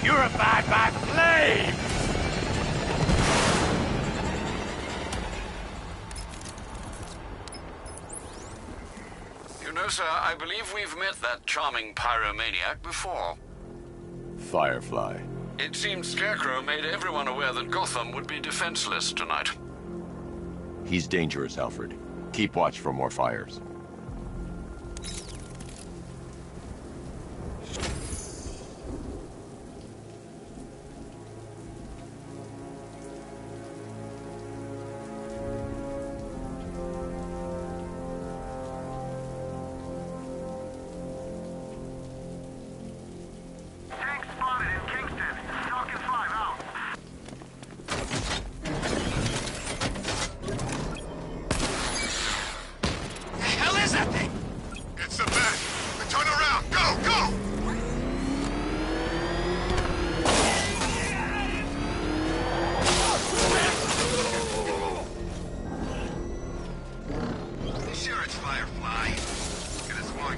Purified by flame! You know, sir, I believe we've met that charming pyromaniac before. Firefly. It seems Scarecrow made everyone aware that Gotham would be defenseless tonight. He's dangerous, Alfred. Keep watch for more fires.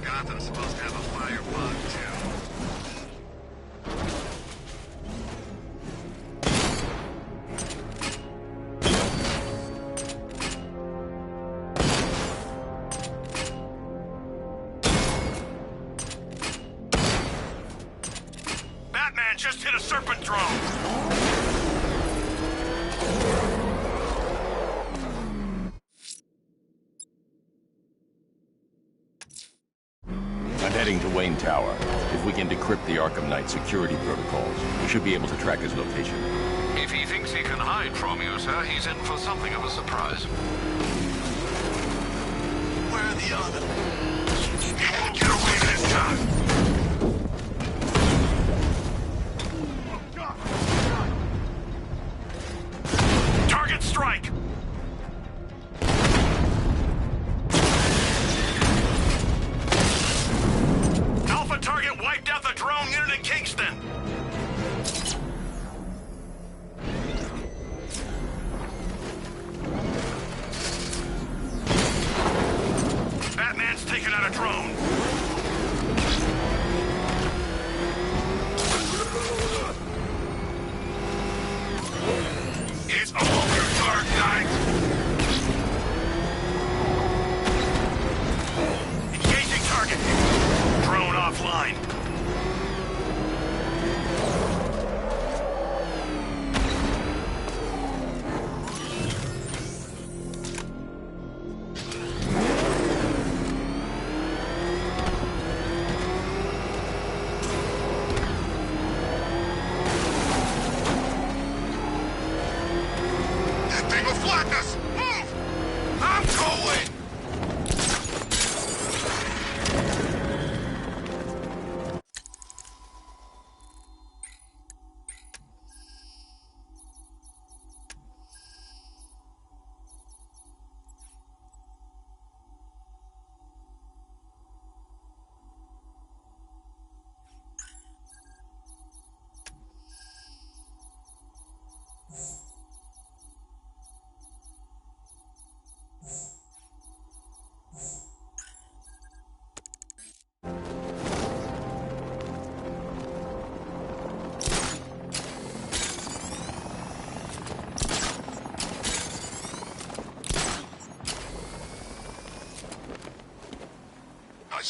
Gotham's supposed to have a fire bug, too. Batman just hit a serpent drone! Heading to Wayne Tower. If we can decrypt the Arkham Knight security protocols, we should be able to track his location. If he thinks he can hide from you, sir, he's in for something of a surprise. Where are the others? Get away this time! Target strike! Target wiped out the drone unit in Kingston! Batman's taken out a drone!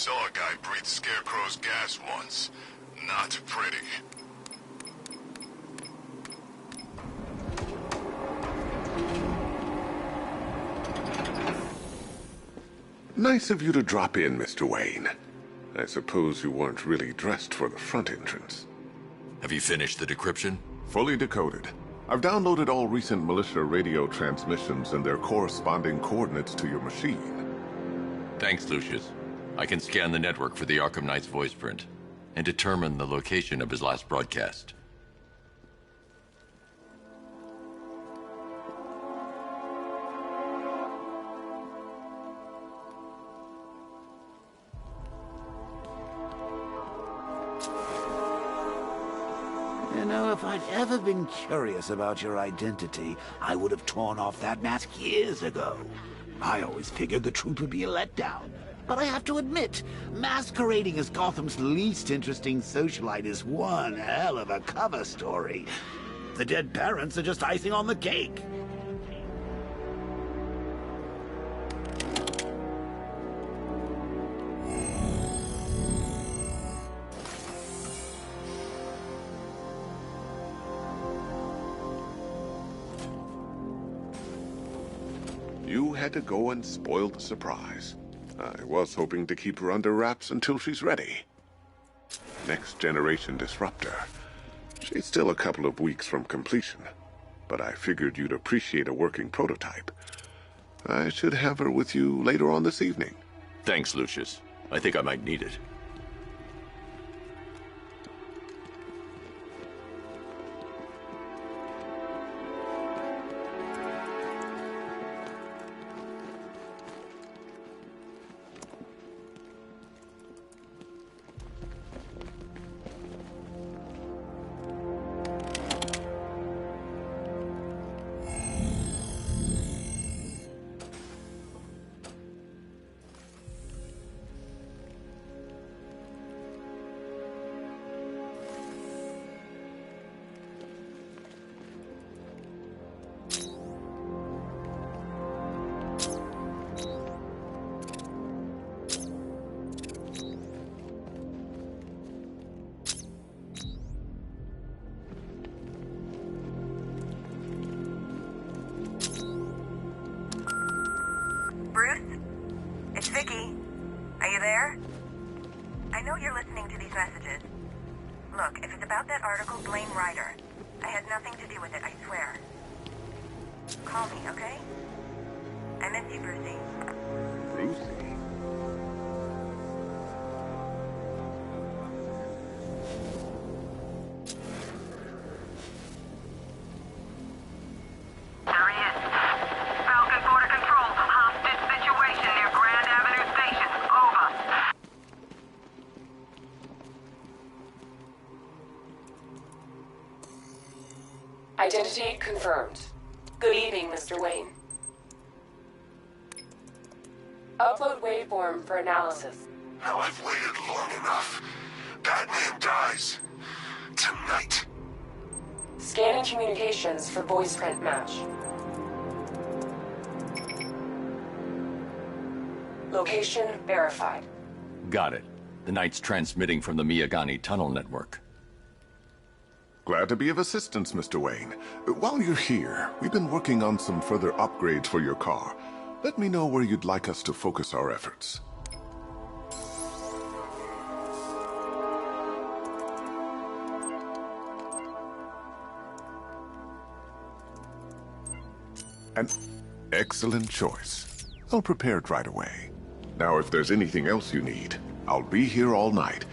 saw a guy breathe Scarecrow's gas once. Not pretty. Nice of you to drop in, Mr. Wayne. I suppose you weren't really dressed for the front entrance. Have you finished the decryption? Fully decoded. I've downloaded all recent militia radio transmissions and their corresponding coordinates to your machine. Thanks, Lucius. I can scan the network for the Arkham Knight's voice print and determine the location of his last broadcast. You know, if I'd ever been curious about your identity, I would have torn off that mask years ago. I always figured the truth would be a letdown. But I have to admit, masquerading as Gotham's least interesting socialite is one hell of a cover story. The dead parents are just icing on the cake. You had to go and spoil the surprise. I was hoping to keep her under wraps until she's ready. Next generation disruptor. She's still a couple of weeks from completion, but I figured you'd appreciate a working prototype. I should have her with you later on this evening. Thanks, Lucius. I think I might need it. Bruce? It's Vicky. Are you there? I know you're listening to these messages. Look, if it's about that article, blame Ryder. I had nothing to do with it, I swear. Call me, okay? I miss you, Brucey. Brucey? There he is. Falcon Border Control. Hostage situation near Grand Avenue Station. Over. Identity confirmed. Good evening, Mr. Wayne. Upload waveform for analysis. Now I've waited long enough. Batman dies. Tonight. Scanning communications for voice print match. Location verified. Got it. The Knight's transmitting from the Miyagani tunnel network. Glad to be of assistance, Mr. Wayne. While you're here, we've been working on some further upgrades for your car. Let me know where you'd like us to focus our efforts. An excellent choice. I'll prepare it right away. Now, if there's anything else you need, I'll be here all night.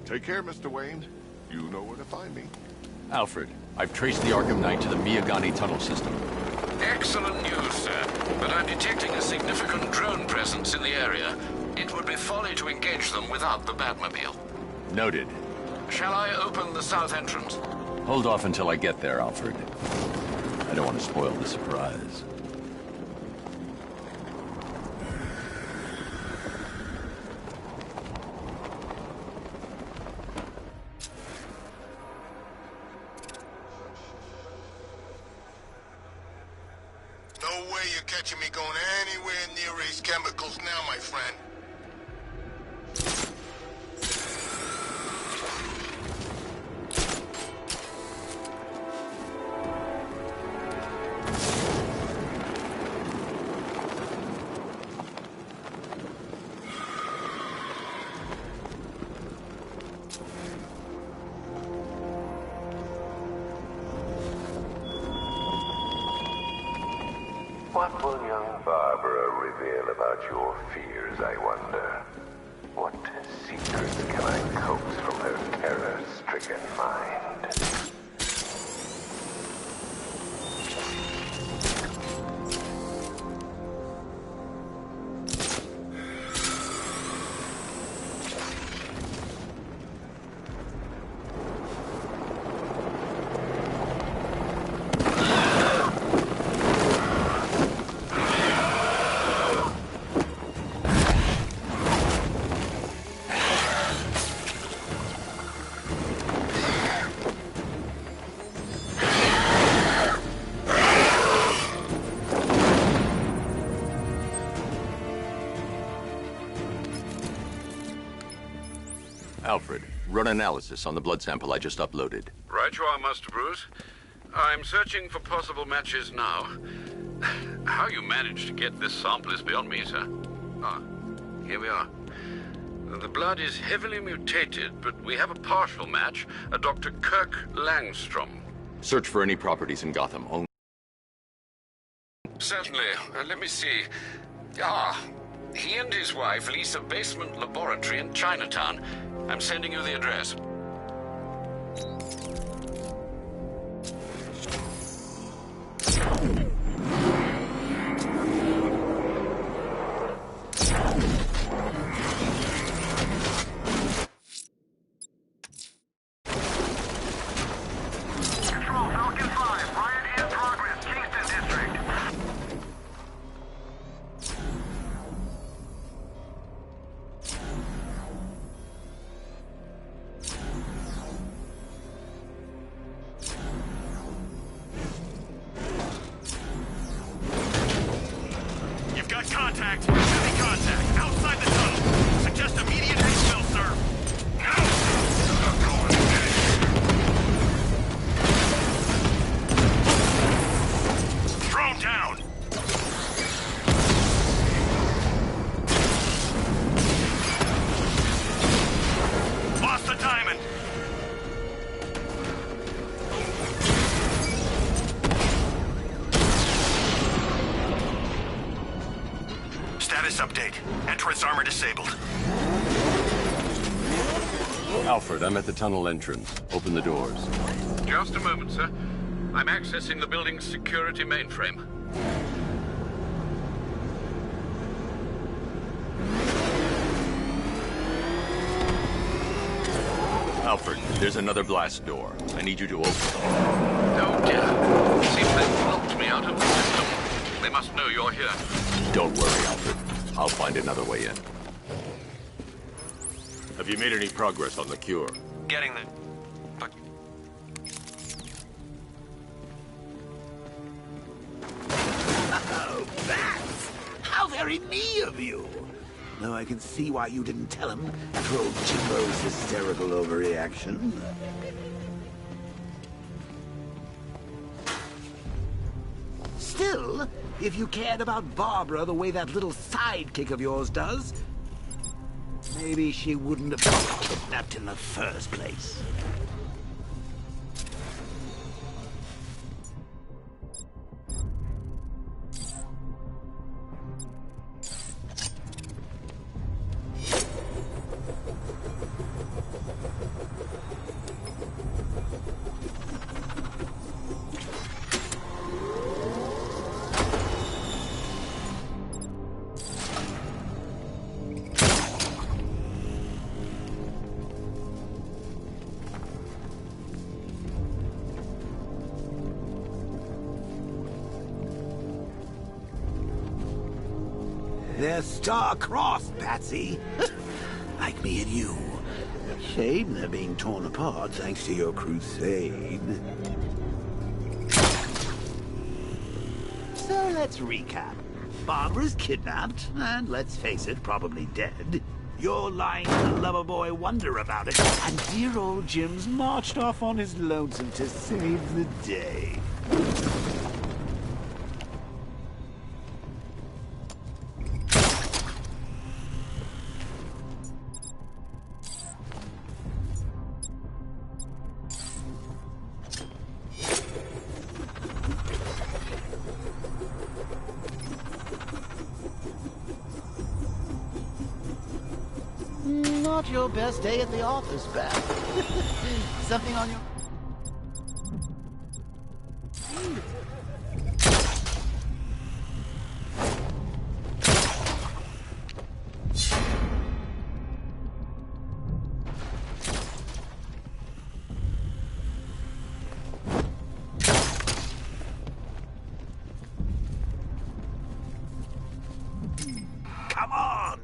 Take care, Mr. Wayne. You know where to find me. Alfred, I've traced the Arkham Knight to the Miyagani tunnel system. Excellent news, sir. But I'm detecting a significant drone presence in the area. It would be folly to engage them without the Batmobile. Noted. Shall I open the south entrance? Hold off until I get there, Alfred. I don't want to spoil the surprise. No way you're catching me going anywhere near Ace Chemicals now, my friend. What will young Barbara reveal about your fears, I wonder? What secrets can I coax from her terror-stricken mind? Alfred, run analysis on the blood sample I just uploaded. Right you are, Master Bruce. I'm searching for possible matches now. How you managed to get this sample is beyond me, sir. Ah, here we are. The blood is heavily mutated, but we have a partial match, a Dr. Kirk Langstrom. Search for any properties in Gotham. Only. Certainly. Let me see. Ah, he and his wife lease a basement laboratory in Chinatown. I'm sending you the address. Control, Falcon 5. Riot in progress. Kingston District. You've got contact. Heavy contact. Outside the tunnel. Suggest immediate exfil, sir. I'm going. Drone down. Lost the diamond. Status update. Entrance armor disabled. Alfred, I'm at the tunnel entrance. Open the doors. Just a moment, sir. I'm accessing the building's security mainframe. Alfred, there's another blast door. I need you to open it. Oh, dear. Seems they've locked me out of the system. They must know you're here. Don't worry, Alfred. I'll find another way in. Have you made any progress on the cure? Getting the... But... Oh, bats! How very me of you! Though I can see why you didn't tell him after old Jimbo's hysterical overreaction. Still, if you cared about Barbara the way that little sidekick of yours does, maybe she wouldn't have got kidnapped in the first place. They're star-crossed, Patsy. Like me and you. Shame they're being torn apart thanks to your crusade. So let's recap. Barbara's kidnapped, and let's face it, probably dead. You're lying to the lover boy wonder about it, and dear old Jim's marched off on his lonesome to save the day. not your best day at the office, Bat. Something on your... Come on!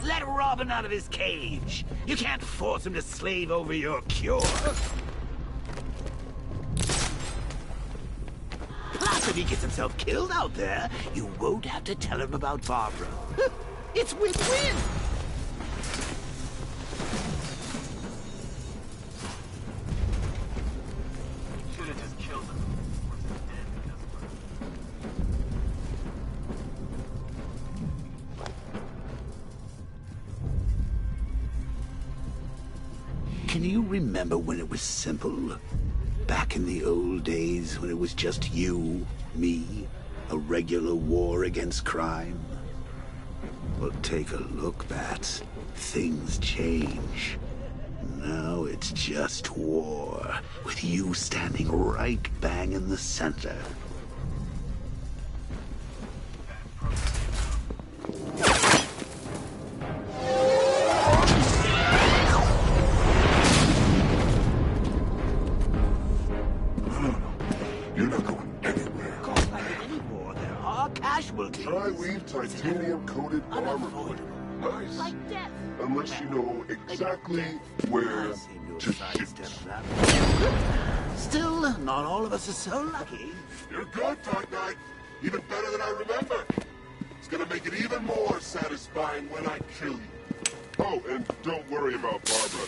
Let Robin out of his cage. You can't force him to slave over your cure. Plus, if he gets himself killed out there, you won't have to tell him about Barbara. It's win-win! Should've just killed him. Can you remember when it was simple? Back in the old days when it was just you, me, a regular war against crime? Well, take a look, Bats. Things change. Now it's just war, with you standing right bang in the center. You're not going anywhere. There are casualties. Tri-weave titanium-coated armor. Nice. Like death. Unless you know exactly where to shoot. Still, not all of us are so lucky. You're good, Dark Knight. Even better than I remember. It's gonna make it even more satisfying when I kill you. Oh, and don't worry about Barbara.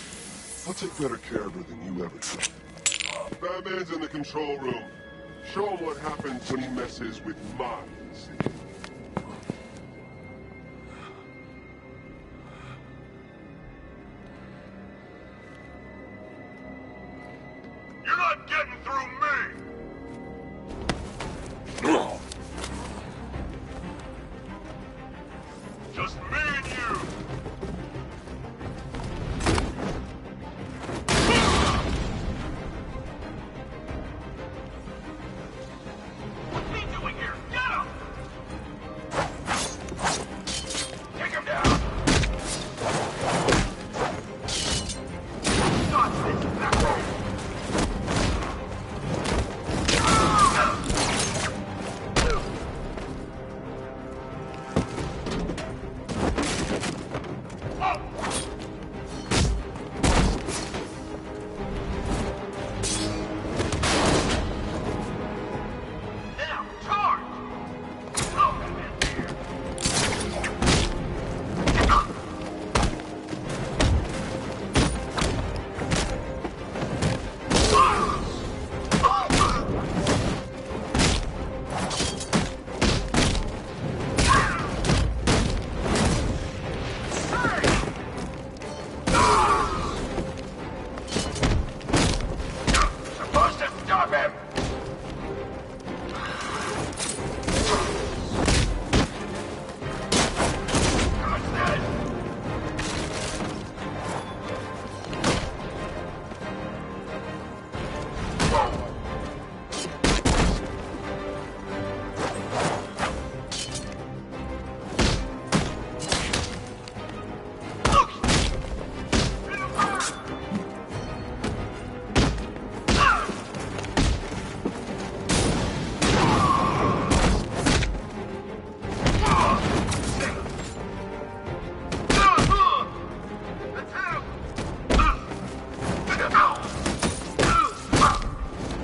I'll take better care of her than you ever did. Batman's in the control room. Show him what happens when he messes with my city. You're not getting through me! Just me and you! What's he doing here? Get him! Take him down! Stop this! That way! Now, charge! Oh, Batman's here. Supposed to stop him! What's that?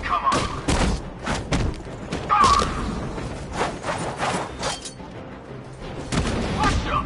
Come on! Watch him!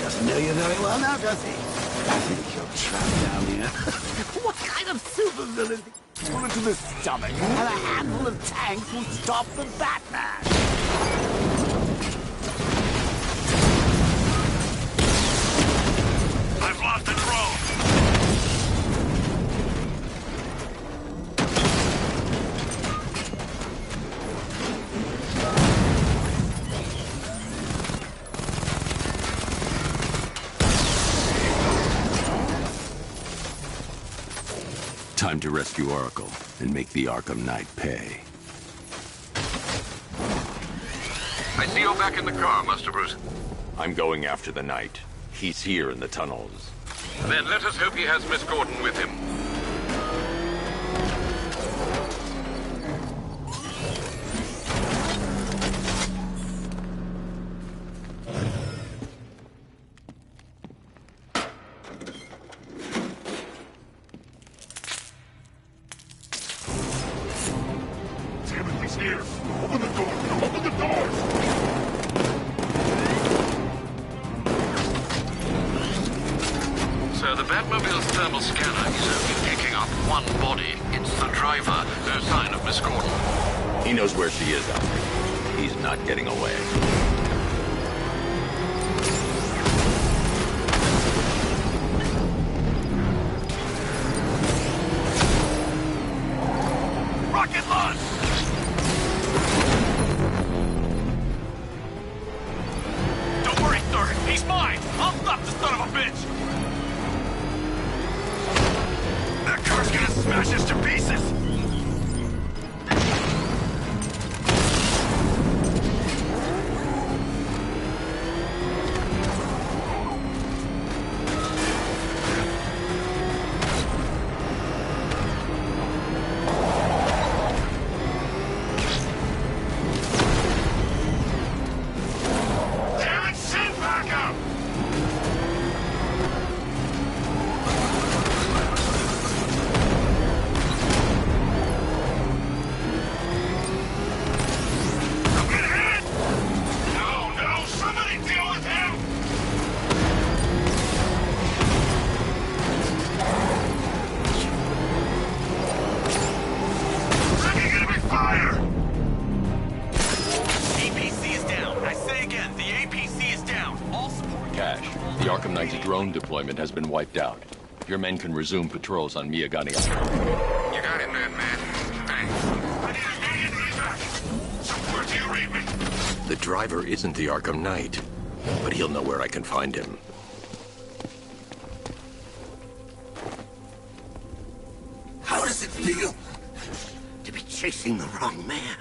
Doesn't know you very well now, does he? I think you're trapped down here. What kind of supervillain? Bullet to the stomach and a handful of tanks will stop the Batman. I've lost the drone. Time to rescue Oracle and make the Arkham Knight pay. I see you're back in the car, Master Bruce. I'm going after the Knight. He's here in the tunnels. Then let us hope he has Miss Gordon with him. Damn it, he's here! Open the door! Open the doors! So the Batmobile's thermal scanner is only picking up one body. It's the driver. No sign of Miss Gordon. He knows where she is, Alfred. He's not getting away. Rocket launch! Don't worry, sir. He's mine. I'll stop the son of a bitch. That car's gonna smash us to pieces. Damn it, send backup! I'm getting hit! No, no, somebody deal with him! Taking enemy fire! APC is down. I say again, the APC is down. All support. Cash, the Arkham Knight's drone deployment has been wiped out. Your men can resume patrols on Miyagani Island. You got him then, man. Thanks. I need immediate evac! Support, do you read me? The driver isn't the Arkham Knight, but he'll know where I can find him. How does it feel to be chasing the wrong man?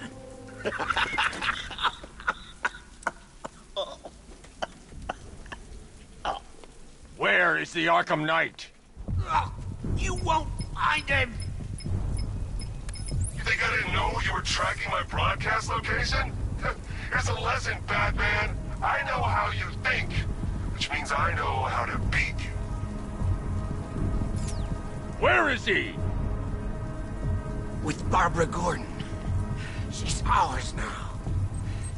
Where is the Arkham Knight? You won't find him! You think I didn't know you were tracking my broadcast location? Here's a lesson, Batman. I know how you think, which means I know how to beat you. Where is he? With Barbara Gordon. She's ours now.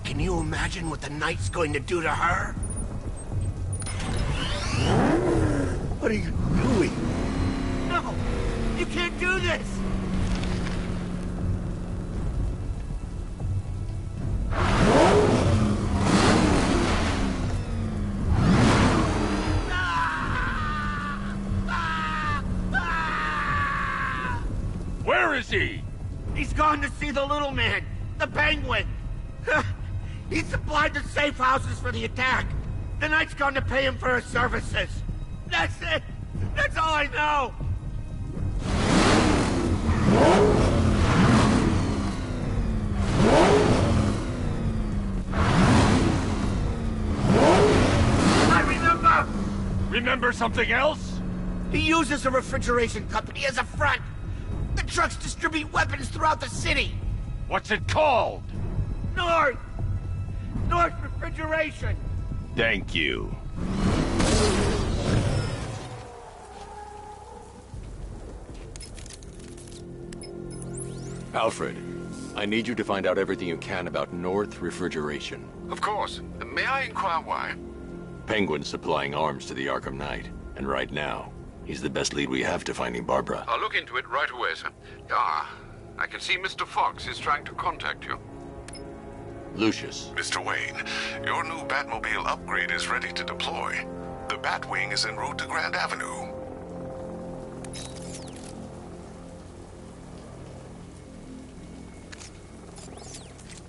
Can you imagine what the Knight's going to do to her? What are you doing? No! You can't do this! Where is he? He's gone to see the little man, the Penguin. He supplied the safe houses for the attack. The Knight's gone to pay him for his services. That's it. That's all I know. I remember. Remember something else? He uses a refrigeration company as a front. The trucks distribute weapons throughout the city. What's it called? North Refrigeration. Thank you. Alfred, I need you to find out everything you can about North Refrigeration. Of course. May I inquire why? Penguin's supplying arms to the Arkham Knight, and right now, he's the best lead we have to finding Barbara. I'll look into it right away, sir. I can see Mr. Fox is trying to contact you. Lucius. Mr. Wayne, your new Batmobile upgrade is ready to deploy. The Batwing is en route to Grand Avenue.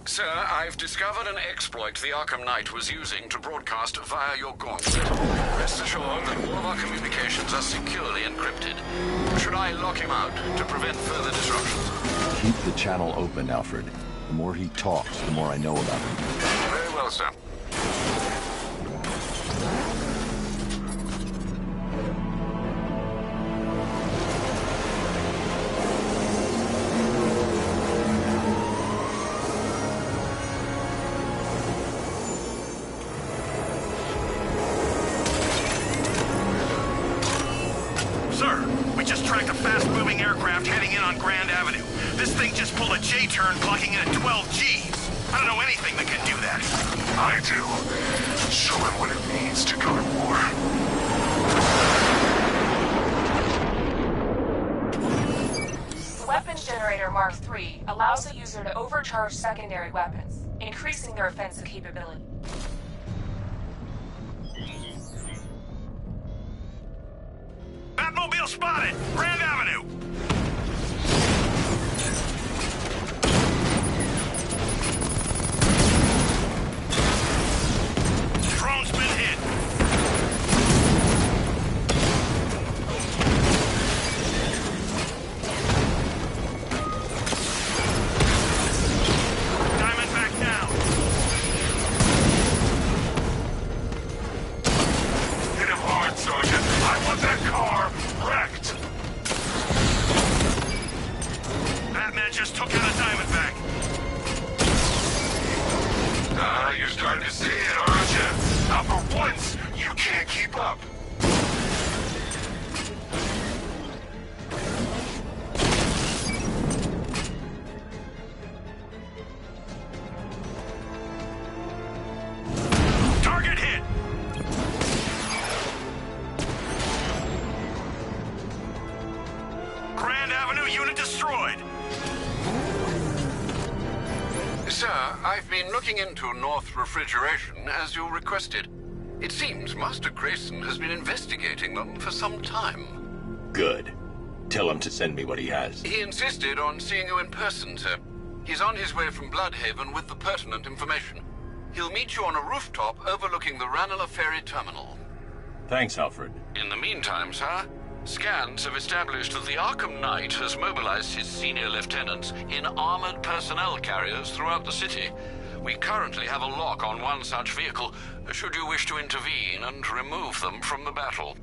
Sir, I've discovered an exploit the Arkham Knight was using to broadcast via your gauntlet. Rest assured that all of our communications are securely encrypted. Should I lock him out to prevent further disruptions? Keep the channel open, Alfred. The more he talks, the more I know about him. Very well, sir. Sir, we just tracked a fast-moving aircraft heading in on Grand Avenue. This thing just pulled a J-turn, clocking in at 12 Gs. I don't know anything that can do that. I do. Show him what it means to go to war. The weapons generator Mark III allows the user to overcharge secondary weapons, increasing their offensive capability. Batmobile spotted! Grand Avenue! Drone's been hit. Diamondback down. Hit him hard, Sergeant. I want that car wrecked. Batman just took out a Diamondback. You're starting to see it, aren't you? Now for once, you can't keep up. Target hit! Grand Avenue unit destroyed! Sir, I've been looking into North Refrigeration as you requested. It seems Master Grayson has been investigating them for some time. Good. Tell him to send me what he has. He insisted on seeing you in person, sir. He's on his way from Bloodhaven with the pertinent information. He'll meet you on a rooftop overlooking the Ranelagh Ferry Terminal. Thanks, Alfred. In the meantime, sir, scans have established that the Arkham Knight has mobilized his senior lieutenants in armored personnel carriers throughout the city. We currently have a lock on one such vehicle, should you wish to intervene and remove them from the battle.